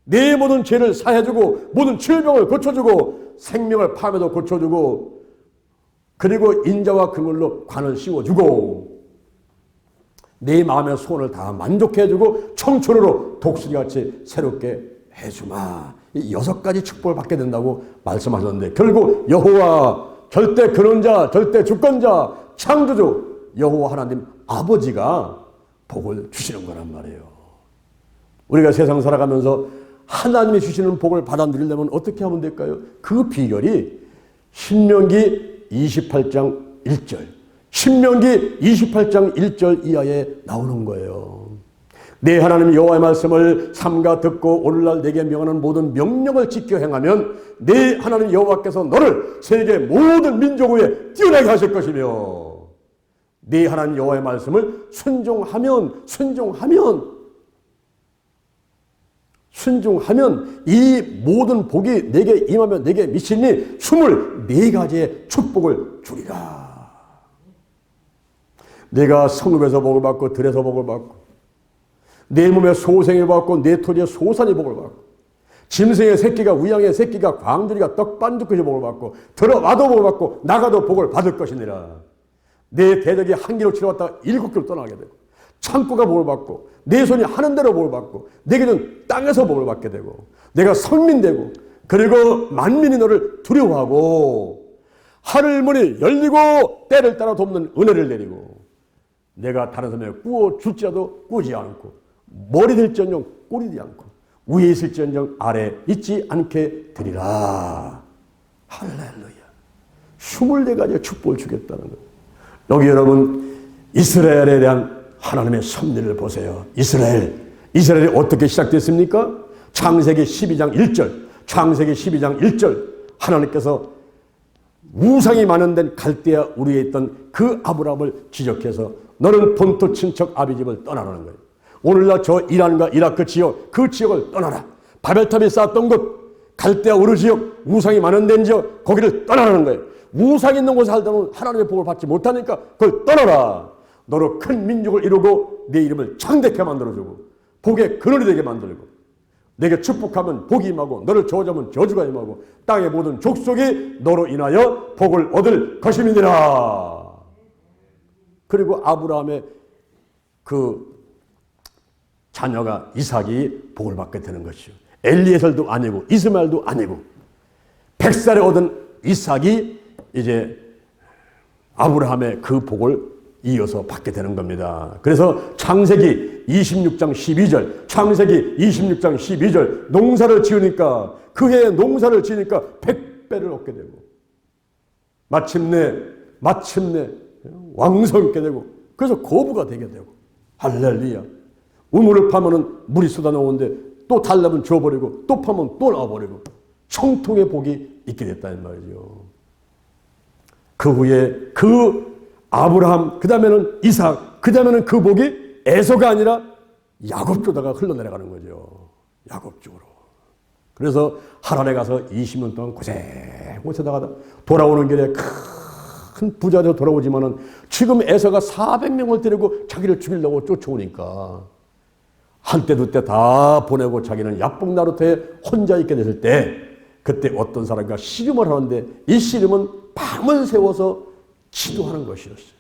네 모든 죄를 사해주고 모든 질병을 고쳐주고 생명을 파멸도 고쳐주고 그리고 인자와 그물로 관을 씌워주고 내 마음의 소원을 다 만족해주고 청춘으로 독수리같이 새롭게 해주마. 이 6가지 축복을 받게 된다고 말씀하셨는데 결국 여호와 절대 근원자 절대 주권자 창조주 여호와 하나님 아버지가 복을 주시는 거란 말이에요. 우리가 세상 살아가면서 하나님이 주시는 복을 받아 누리려면 어떻게 하면 될까요? 그 비결이 신명기 28장 1절 신명기 28장 1절 이하에 나오는 거예요. 내 하나님 여호와의 말씀을 삼가 듣고 오늘날 내게 명하는 모든 명령을 지켜 행하면 내 하나님 여호와께서 너를 세계 모든 민족 위에 뛰어나게 하실 것이며 내 하나님 여호와의 말씀을 순종하면 이 모든 복이 내게 임하며 내게 미치니 24가지의 축복을 주리라. 내가 성읍에서 복을 받고 들에서 복을 받고 내 몸에 소생을 받고 내 토지에 소산이 복을 받고 짐승의 새끼가 우양의 새끼가 광들이가 떡반죽까지 복을 받고 들어와도 복을 받고 나가도 복을 받을 것이니라. 내 대적이 한 길로 치러왔다가 7길로 떠나게 되고 창고가 복을 받고 내 손이 하는 대로 복을 받고 내게는 땅에서 복을 받게 되고 내가 성민되고 그리고 만민이 너를 두려워하고 하늘문이 열리고 때를 따라 돕는 은혜를 내리고 내가 다른 사람에게 꾸어 줄지라도 꾸지 않고 머리 될지언정 꼬리 되지 않고 위에 있을지언정 아래 있지 않게 되리라. 할렐루야. 24가지의 축복을 주겠다는 거예요. 여기 여러분 이스라엘에 대한 하나님의 섭리를 보세요. 이스라엘이 어떻게 시작됐습니까? 창세기 12장 1절 하나님께서 우상이 만연된 갈대아 우리에 있던 그 아브라함을 지적해서 너는 본토 친척 아비집을 떠나라는 거예요. 오늘날 저 이란과 이라크 지역 그 지역을 떠나라. 바벨탑이 쌓았던 곳 갈대아 우르 지역, 우상이 많은 데인 지역, 거기를 떠나라는 거예요. 우상이 있는 곳에 살다면 하나님의 복을 받지 못하니까 그걸 떠나라. 너로 큰 민족을 이루고 내 이름을 창대케 만들어주고 복의 근원이 되게 만들고 내게 축복하면 복이 임하고 너를 저주하면 저주가 임하고 땅의 모든 족속이 너로 인하여 복을 얻을 것임이니라. 그리고 아브라함의 그 자녀가 이삭이 복을 받게 되는 것이요. 엘리에셀도 아니고 이스마엘도 아니고 100살에 얻은 이삭이 이제 아브라함의 그 복을 이어서 받게 되는 겁니다. 그래서 창세기 26장 12절, 창세기 26장 12절 농사를 지으니까 그 해에 농사를 지으니까 100배를 얻게 되고 마침내 왕성하게 되고 그래서 거부가 되게 되고 할렐루야. 우물을 파면은 물이 쏟아나오는데 또 달라면 줘버리고 또 파면 또 나와버리고 청통의 복이 있게 됐다는 말이죠. 그 후에 그 아브라함, 그 다음에는 이삭, 그 다음에는 그 복이 에서가 아니라 야곱 쪽다가 흘러내려가는 거죠. 야곱 쪽으로. 그래서 하란에 가서 20년 동안 고생하다가 돌아오는 길에 큰 부자 되어 돌아오지만은 지금 에서가 400명을 데리고 자기를 죽이려고 쫓아오니까 한때 두때 다 보내고 자기는 야복나루터에 혼자 있게 됐을 때 그때 어떤 사람과 씨름을 하는데 이 씨름은 밤을 세워서 기도하는 것이었어요.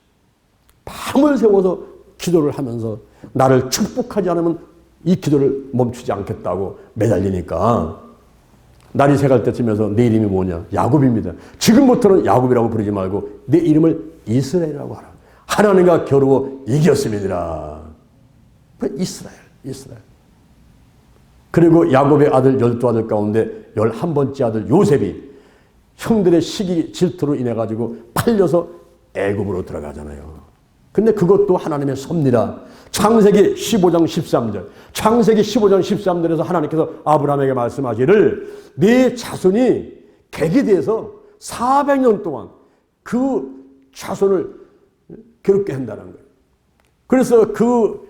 밤을 세워서 기도를 하면서 나를 축복하지 않으면 이 기도를 멈추지 않겠다고 매달리니까 날이 새갈 때쯤에서 내 이름이 뭐냐? 야곱입니다. 지금부터는 야곱이라고 부르지 말고 내 이름을 이스라엘이라고 하라. 하나님과 겨루어 이겼음이니라. 이스라엘. 그리고 야곱의 아들 12아들 가운데 11번째 아들 요셉이 형들의 시기 질투로 인해 가지고 팔려서 애굽으로 들어가잖아요. 근데 그것도 하나님의 섭리라. 창세기 15장 13절. 창세기 15장 13절에서 하나님께서 아브라함에게 말씀하시기를 네 자손이 객이 돼서 400년 동안 그 자손을 괴롭게 한다는 거예요. 그래서 그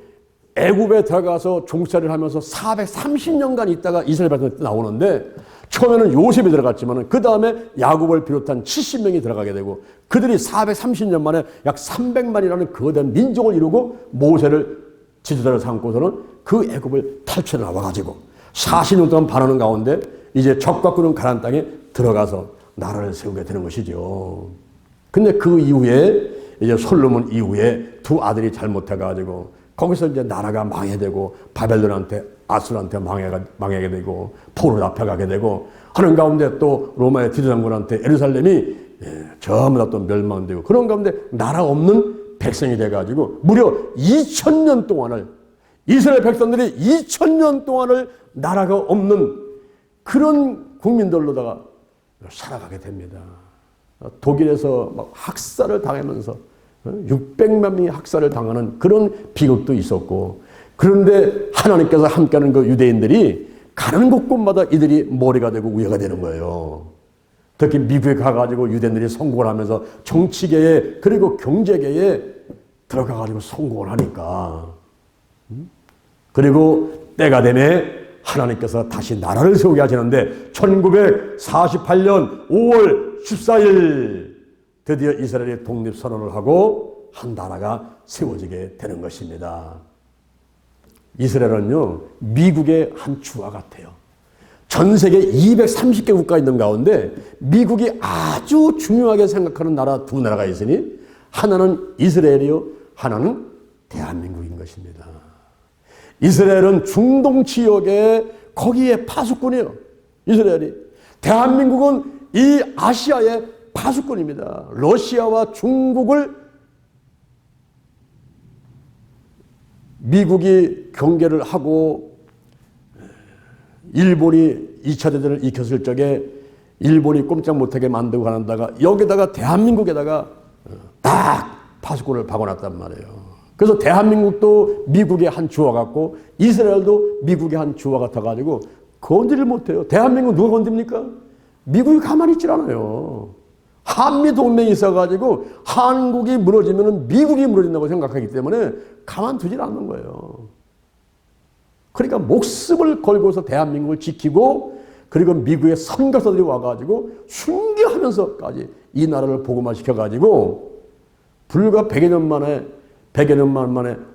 애굽에 들어가서 종살이를 하면서 430년간 있다가 이스라엘 백성이 나오는데 처음에는 요셉이 들어갔지만 그 다음에 야곱을 비롯한 70명이 들어가게 되고 그들이 430년 만에 약 300만이라는 거대한 민족을 이루고 모세를 지도자로 삼고서는 그 애굽을 탈출해 나와가지고 40년 동안 반하는 가운데 이제 적과 꾸는 가나안 땅에 들어가서 나라를 세우게 되는 것이죠. 근데 그 이후에 이제 솔로몬 이후에 두 아들이 잘못해가지고 거기서 이제 나라가 망해되고 바벨론한테 아수르한테 망하게 되고 포로 잡혀가게 되고 하는 가운데 또 로마의 디도장군한테 예루살렘이 전부 다 또 멸망되고 그런 가운데 나라 없는 백성이 돼가지고 무려 2000년 동안을 이스라엘 백성들이 2000년 동안을 나라가 없는 그런 국민들로다가 살아가게 됩니다. 독일에서 막 학살을 당하면서 600만 명이 학살을 당하는 그런 비극도 있었고 그런데 하나님께서 함께하는 그 유대인들이 가는 곳곳마다 이들이 머리가 되고 우회가 되는 거예요. 특히 미국에 가가지고 유대인들이 성공을 하면서 정치계에 그리고 경제계에 들어가가지고 성공을 하니까 그리고 때가 되매 하나님께서 다시 나라를 세우게 하시는데 1948년 5월 14일 드디어 이스라엘이 독립선언을 하고 한 나라가 세워지게 되는 것입니다. 이스라엘은요, 미국의 한 주와 같아요. 전 세계 230개 국가 있는 가운데 미국이 아주 중요하게 생각하는 나라 두 나라가 있으니 하나는 이스라엘이요, 하나는 대한민국인 것입니다. 이스라엘은 중동 지역의 거기에 파수꾼이에요. 이스라엘이. 대한민국은 이 아시아의 파수꾼입니다. 러시아와 중국을 미국이 경계를 하고 일본이 2차 대전을 일으켰을 적에 일본이 꼼짝 못하게 만들고 가는다가 여기다가 대한민국에다가 딱 파수꾼을 박아놨단 말이에요. 그래서 대한민국도 미국의 한 주와 같고 이스라엘도 미국의 한 주와 같아가지고 건드리를 못해요. 대한민국 누가 건듭니까? 미국이 가만히 있질 않아요. 한미동맹이 있어가지고 한국이 무너지면 미국이 무너진다고 생각하기 때문에 가만두질 않는 거예요. 그러니까 목숨을 걸고서 대한민국을 지키고 그리고 미국의 선교사들이 와가지고 순교하면서까지 이 나라를 복음화시켜가지고 불과 100여 년 만에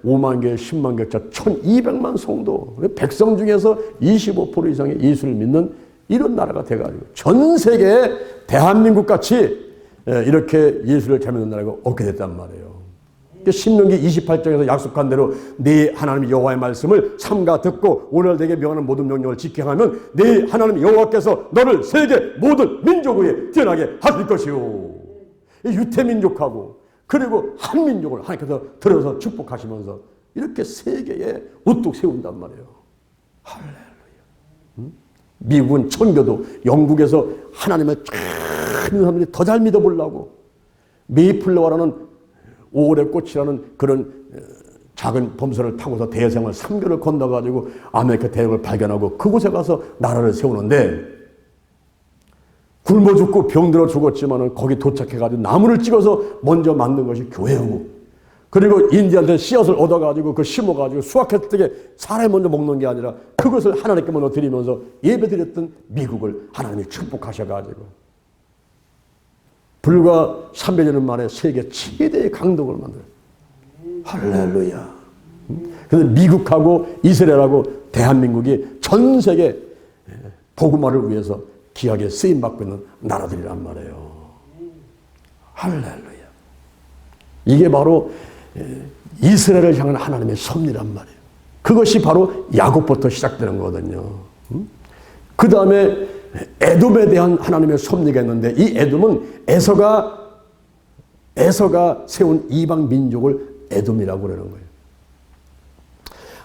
5만 개, 10만 개짜 1200만 성도, 백성 중에서 25% 이상의 예수를 믿는 이런 나라가 돼가지고 전 세계에 대한민국 같이 이렇게 예수를 잘 믿는 나라가 없게 됐단 말이에요. 신명기 28장에서 약속한 대로 네 하나님 여호와의 말씀을 삼가 듣고 오늘 내게 명하는 모든 명령을 지켜하면 네 하나님 여호와께서 너를 세계 모든 민족 위에 뛰어나게 하실 것이요. 유태민족하고 그리고 한민족을 하나님께서 들어서 축복하시면서 이렇게 세계에 우뚝 세운단 말이에요. 할렐루야. 미국은 천교도 영국에서 하나님을 쫙 믿는 사람들이 더 잘 믿어보려고 메이플라워라는 5월의 꽃이라는 그런 작은 범선을 타고서 대서양을 3교를 건너가지고 아메리카 대륙을 발견하고 그곳에 가서 나라를 세우는데 굶어 죽고 병들어 죽었지만은 거기 도착해가지고 나무를 찍어서 먼저 만든 것이 교회고 그리고 인디안들 씨앗을 얻어가지고 그 심어가지고 수확했을 때 사람이 먼저 먹는 게 아니라 그것을 하나님께 먼저 드리면서 예배드렸던 미국을 하나님이 축복하셔가지고 불과 300년 만에 세계 최대의 강국을 만들어요. 할렐루야. 그래서 미국하고 이스라엘하고 대한민국이 전 세계 복음화를 위해서 귀하게 쓰임받고 있는 나라들이란 말이에요. 할렐루야. 이게 바로 이스라엘을 향한 하나님의 섭리란 말이에요. 그것이 바로 야곱부터 시작되는 거거든요. 그 다음에 에돔에 대한 하나님의 섭리가 있는데 이 에돔은 에서가 세운 이방 민족을 에돔이라고 그러는 거예요.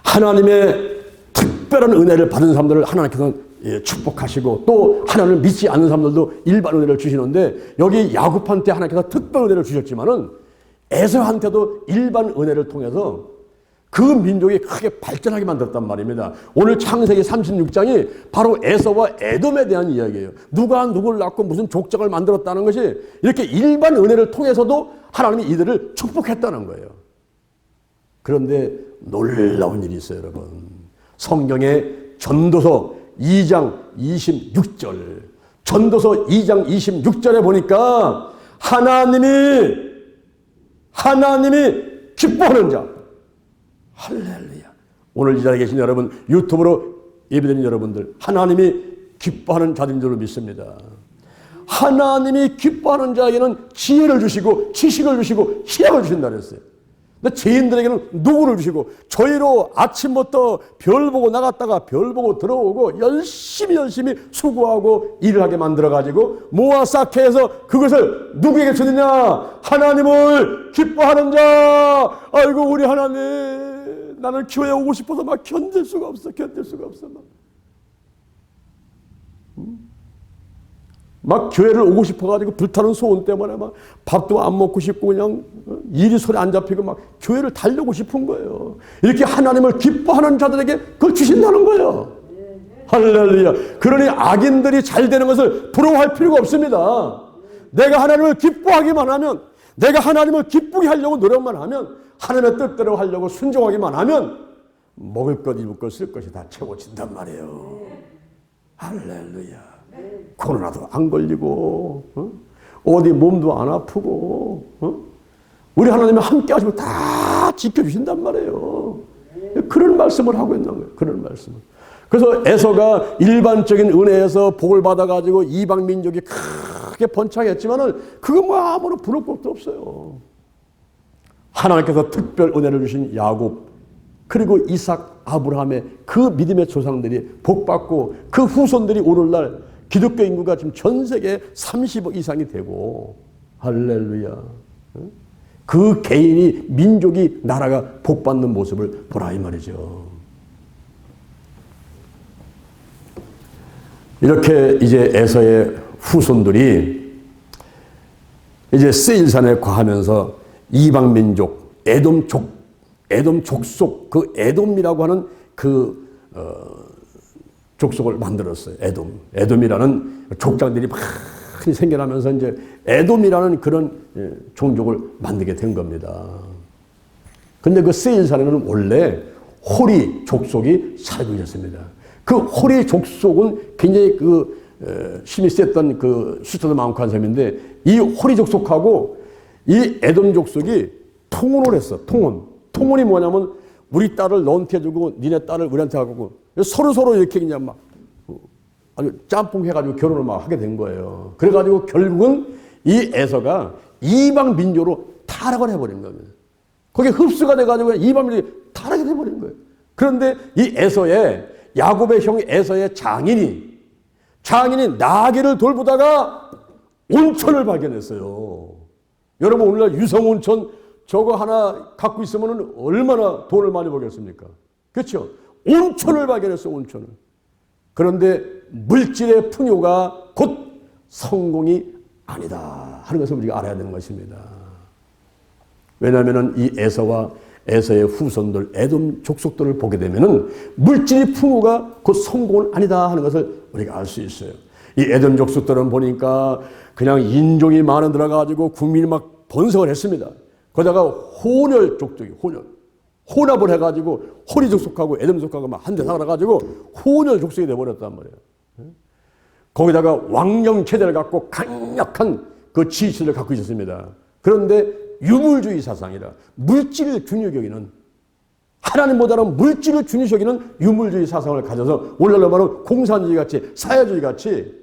하나님의 특별한 은혜를 받은 사람들을 하나님께서 축복하시고 또 하나님을 믿지 않는 사람들도 일반 은혜를 주시는데 여기 야곱한테 하나님께서 특별 은혜를 주셨지만은 에서한테도 일반 은혜를 통해서 그 민족이 크게 발전하게 만들었단 말입니다. 오늘 창세기 36장이 바로 에서와 에돔에 대한 이야기예요. 누가 누구를 낳고 무슨 족장을 만들었다는 것이 이렇게 일반 은혜를 통해서도 하나님이 이들을 축복했다는 거예요. 그런데 놀라운 일이 있어요, 여러분. 성경의 전도서 2장 26절. 전도서 2장 26절에 보니까 하나님이 기뻐하는 자. 할렐루야. 오늘 이 자리에 계신 여러분, 유튜브로 예배드리는 여러분들, 하나님이 기뻐하는 자들인 줄로 믿습니다. 하나님이 기뻐하는 자에게는 지혜를 주시고 지식을 주시고 희락을 주신다 그랬어요. 근데 죄인들에게는 누구를 주시고 저희로 아침부터 별 보고 나갔다가 별 보고 들어오고 열심히 수고하고 일을 하게 만들어가지고 모아 쌓게 해서 그것을 누구에게 주느냐? 하나님을 기뻐하는 자. 아이고 우리 하나님, 나는 교회 오고 싶어서 막 견딜 수가 없어. 막 교회를 오고 싶어가지고 불타는 소원 때문에 막 밥도 안 먹고 싶고 그냥 일이 손에 안 잡히고 막 교회를 달려고 싶은 거예요. 이렇게 하나님을 기뻐하는 자들에게 그걸 주신다는 거예요. 할렐루야. 그러니 악인들이 잘 되는 것을 부러워할 필요가 없습니다. 내가 하나님을 기뻐하기만 하면, 내가 하나님을 기쁘게 하려고 노력만 하면, 하나님의 뜻대로 하려고 순종하기만 하면 먹을 것, 입을 것, 쓸 것이 다 채워진단 말이에요. 할렐루야. 코로나도 안 걸리고 어디 몸도 안 아프고 우리 하나님이 함께 하시면 다 지켜주신단 말이에요. 그런 말씀을 하고 있는 거예요. 그런 말씀을. 그래서 에서가 일반적인 은혜에서 복을 받아가지고 이방 민족이 크게 번창했지만은 그건 뭐 아무런 부러울 것도 없어요. 하나님께서 특별 은혜를 주신 야곱 그리고 이삭, 아브라함의 그 믿음의 조상들이 복받고 그 후손들이 오늘날 기독교 인구가 지금 전 세계에 30억 이상이 되고 할렐루야. 그 개인이 민족이 나라가 복받는 모습을 보라 이 말이죠. 이렇게 이제 에서의 후손들이 이제 세일산에 거하면서 이방 민족 에돔 족속 그 에돔이라고 하는 그 족속을 만들었어요. 에돔이라는 족장들이 많이 생겨나면서 이제 에돔이라는 그런 종족을 만들게 된 겁니다. 근데 그 세일산에는 원래 호리 족속이 살고 있었습니다. 그 호리 족속은 굉장히 힘이 셌던 숫자도 많고 한 사람인데, 이 호리 족속하고 이 에돔 족속이 통혼을 했어. 통혼이 뭐냐면 우리 딸을 너한테 주고 니네 딸을 우리한테 하고 서로 이렇게 그냥 막 아주 짬뽕 해가지고 결혼을 막 하게 된 거예요. 그래가지고 결국은 이 에서가 이방 민족으로 타락을 해버린 겁니다. 거기에 흡수가 돼가지고 이방 민족이 타락이 돼버린 거예요. 그런데 이 야곱의 형 에서의 장인이 나귀를 돌보다가 온천을 발견했어요. 여러분, 오늘날 유성온천 저거 하나 갖고 있으면 얼마나 돈을 많이 벌겠습니까? 그렇죠? 온천을 발견했어, 온천을. 그런데 물질의 풍요가 곧 성공이 아니다 하는 것을 우리가 알아야 되는 것입니다. 왜냐하면 이 에서와 에서의 후손들, 에돔 족속들을 보게 되면은 물질의 풍요가 곧 성공은 아니다 하는 것을 우리가 알 수 있어요. 이 에돔 족속들은 보니까 그냥 인종이 많은 들어가지고 국민이 막 번성을 했습니다. 거기다가 혼혈 족속이 혼합을 해가지고 호리 족속하고 에돔 족속하고 막 한데 살아가지고 혼혈 족속이 돼버렸단 말이에요. 거기다가 왕령 체제를 갖고 강력한 그 지시를 갖고 있었습니다. 그런데 유물주의 사상이라 물질을 중요히 여기는, 하나님보다는 물질을 중요히 여기는 유물주의 사상을 가져서 오늘날로 말하면 공산주의 같이 사회주의 같이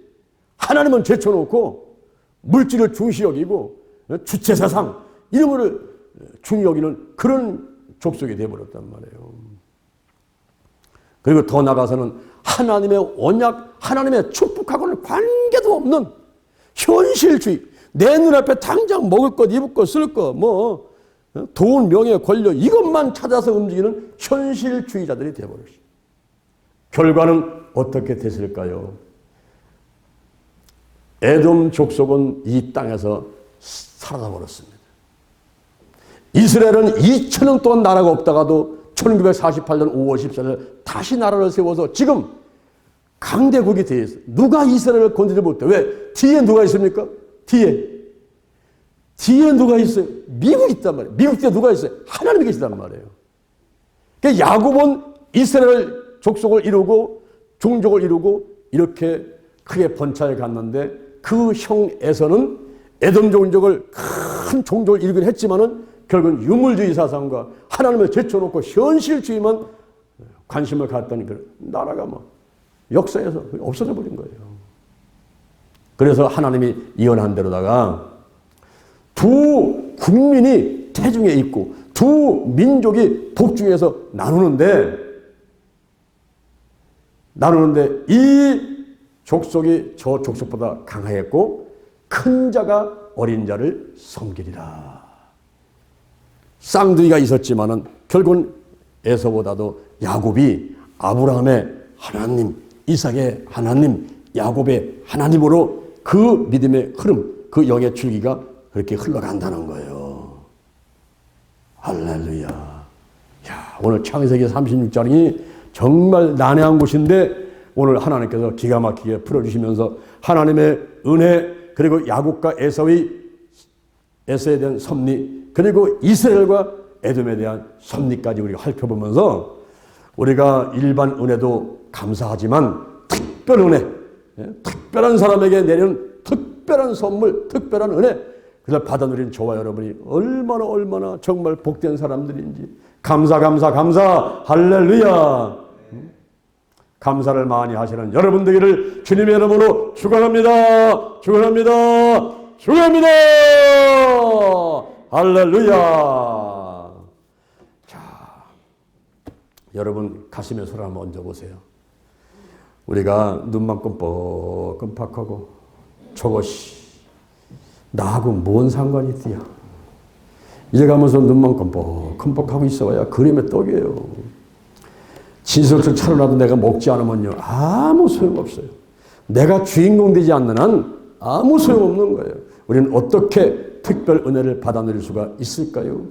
하나님은 제쳐놓고 물질을 중시 여기고 주체 사상 이런 거를 중요히 여기는 그런 족속이 되어버렸단 말이에요. 그리고 더 나아가서는 하나님의 언약, 하나님의 축복하고는 관계도 없는 현실주의, 내 눈앞에 당장 먹을 것, 입을 것, 쓸 것, 돈, 명예, 권력 이것만 찾아서 움직이는 현실주의자들이 되어버렸어요. 결과는 어떻게 됐을까요? 에돔 족속은 이 땅에서 사라져버렸습니다. 이스라엘은 2000년 동안 나라가 없다가도 1948년 5월 14일 다시 나라를 세워서 지금 강대국이 되어 있어요. 누가 이스라엘을 건드리지 못해. 왜? 뒤에 누가 있습니까? 뒤에 누가 있어요? 미국이 있단 말이에요. 미국 뒤에 누가 있어요? 하나님이 계시단 말이에요. 그러니까 야곱은 이스라엘 족속을 이루고 종족을 이루고 이렇게 크게 번창해 갔는데 그 형에서는 에돔 종족을 큰 종족을 이루긴 했지만은 결국은 유물주의 사상과 하나님을 제쳐놓고 현실주의만 관심을 갖던 그 나라가 역사에서 없어져 버린 거예요. 그래서 하나님이 예언한 대로다가 두 국민이 태중에 있고 두 민족이 북중에서 나누는데 이 족속이 저 족속보다 강하였고 큰 자가 어린 자를 섬기리라. 쌍둥이가 있었지만은 결국은 에서보다도 야곱이 아브라함의 하나님, 이삭의 하나님, 야곱의 하나님으로 그 믿음의 흐름, 그 영의 줄기가 그렇게 흘러간다는 거예요. 할렐루야. 야, 오늘 창세기 36장이 정말 난해한 곳인데 오늘 하나님께서 기가 막히게 풀어주시면서 하나님의 은혜, 그리고 야곱과 에서에 대한 섭리, 그리고 이스라엘과 에돔에 대한 섭리까지 우리가 살펴보면서 우리가 일반 은혜도 감사하지만 특별 은혜, 특별한 사람에게 내리는 특별한 선물, 특별한 은혜, 그래서 받아들인 저와 여러분이 얼마나 정말 복된 사람들인지 감사 할렐루야. 감사를 많이 하시는 여러분 되기를 주님의 이름으로 축원합니다. 할렐루야. 자, 여러분 가슴에 손을 한번 얹어보세요. 우리가 눈만 끔뻑끔뻑하고 저것이 나하고 뭔 상관이 있디야. 이제 가면서 눈만 끔뻑끔뻑하고 있어봐야 그림의 떡이에요. 진석을 차려놔도 내가 먹지 않으면요 아무 소용없어요. 내가 주인공 되지 않는 한 아무 소용없는 거예요. 우리는 어떻게 특별 은혜를 받아 누릴 수가 있을까요?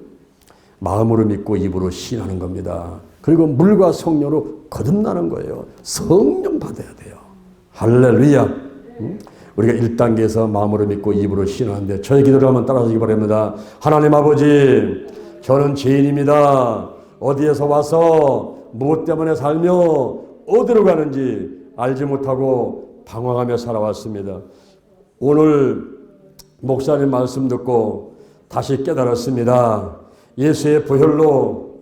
마음으로 믿고 입으로 시인하는 겁니다. 그리고 물과 성령으로 거듭나는 거예요. 성령 받아야 돼요. 할렐루야. 우리가 1단계에서 마음으로 믿고 입으로 시인하는데 저의 기도를 한번 따라주기 바랍니다. 하나님 아버지, 저는 죄인입니다. 어디에서 와서 무엇 때문에 살며 어디로 가는지 알지 못하고 방황하며 살아왔습니다. 오늘 목사님 말씀 듣고 다시 깨달았습니다. 예수의 보혈로,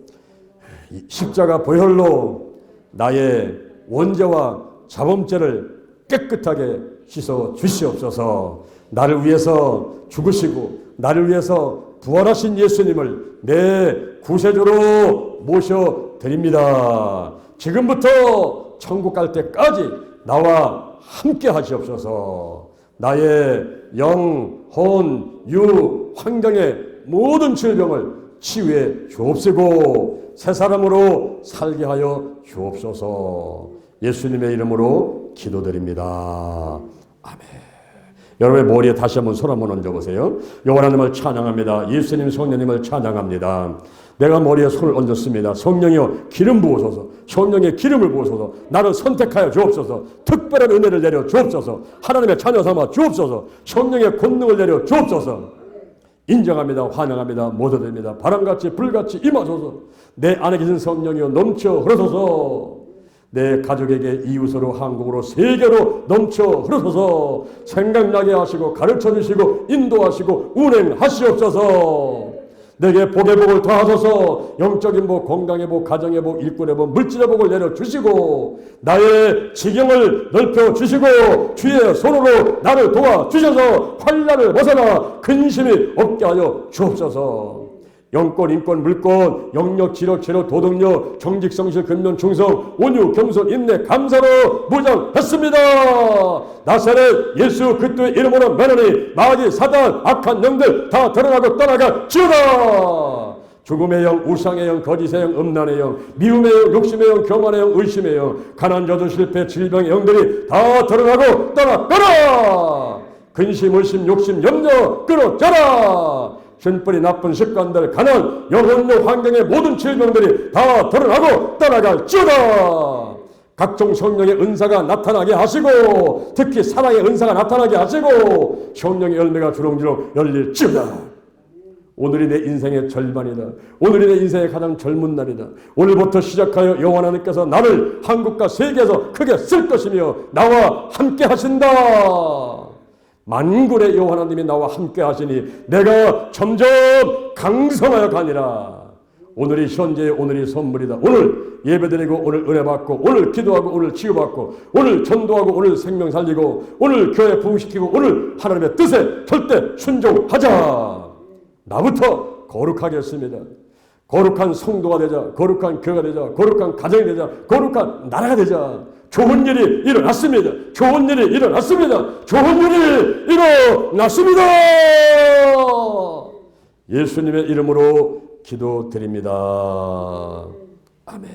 십자가 보혈로 나의 원죄와 자범죄를 깨끗하게 씻어 주시옵소서. 나를 위해서 죽으시고 나를 위해서 부활하신 예수님을 내 구세주로 모셔드립니다. 지금부터 천국 갈 때까지 나와 함께 하시옵소서. 나의 영, 혼, 유, 환경의 모든 질병을 치유해 주옵시고 새 사람으로 살게 하여 주옵소서. 예수님의 이름으로 기도드립니다. 아멘. 여러분의 머리에 다시 한번 손 한번 얹어보세요. 여호와 하나님을 찬양합니다. 예수님 성령님을 찬양합니다. 내가 머리에 손을 얹었습니다. 성령이여 기름 부으소서. 성령의 기름을 부으소서. 나를 선택하여 주옵소서. 특별한 은혜를 내려 주옵소서. 하나님의 자녀 삼아 주옵소서. 성령의 권능을 내려 주옵소서. 인정합니다. 환영합니다. 모두됩니다. 바람같이 불같이 임하소서. 내 안에 계신 성령이여 넘쳐 흐르소서. 내 가족에게 이웃으로 한국으로 세계로 넘쳐 흐르소서. 생각나게 하시고 가르쳐 주시고 인도하시고 운행하시옵소서. 내게 복의 복을 더하소서. 영적인 복, 건강의 복, 가정의 복, 일꾼의 복, 물질의 복을 내려주시고 나의 지경을 넓혀주시고 주의 손으로 나를 도와주셔서 환난을 벗어나 근심이 없게 하여 주옵소서. 영권, 인권, 물권, 영력, 지력, 체력, 도덕력, 정직, 성실, 근면, 충성, 온유, 겸손, 인내, 감사로 무장했습니다. 나사렛 예수 그리스도의 이름으로 매너니 마귀, 사단, 악한 영들 다 드러나고 떠나가지어다. 죽음의 영, 우상의 영, 거짓의 영, 음란의 영, 미움의 영, 욕심의 영, 교만의 영, 의심의 영, 가난, 저주, 실패, 질병의 영들이 다 드러나고 떠나가라. 근심, 의심, 욕심, 염려 끊어져라. 신뿌리 나쁜 습관들, 가난, 영혼력, 환경의 모든 질병들이 다 드러나고 떠나갈지어다. 각종 성령의 은사가 나타나게 하시고 특히 사랑의 은사가 나타나게 하시고 성령의 열매가 주렁주렁 열릴지어다. 오늘이 내 인생의 절반이다. 오늘이 내 인생의 가장 젊은 날이다. 오늘부터 시작하여 여호와 하나님께서 나를 한국과 세계에서 크게 쓸 것이며 나와 함께 하신다. 만군의 여호와 하나님이 나와 함께 하시니 내가 점점 강성하여 가니라. 오늘이 현재의 오늘이 선물이다. 오늘 예배드리고 오늘 은혜 받고 오늘 기도하고 오늘 치유받고 오늘 전도하고 오늘 생명 살리고 오늘 교회 부흥시키고 오늘 하나님의 뜻에 절대 순종하자. 나부터 거룩하겠습니다. 거룩한 성도가 되자. 거룩한 교회가 되자. 거룩한 가정이 되자. 거룩한 나라가 되자. 좋은 일이 일어났습니다. 좋은 일이 일어났습니다. 좋은 일이 일어났습니다. 예수님의 이름으로 기도드립니다. 아멘.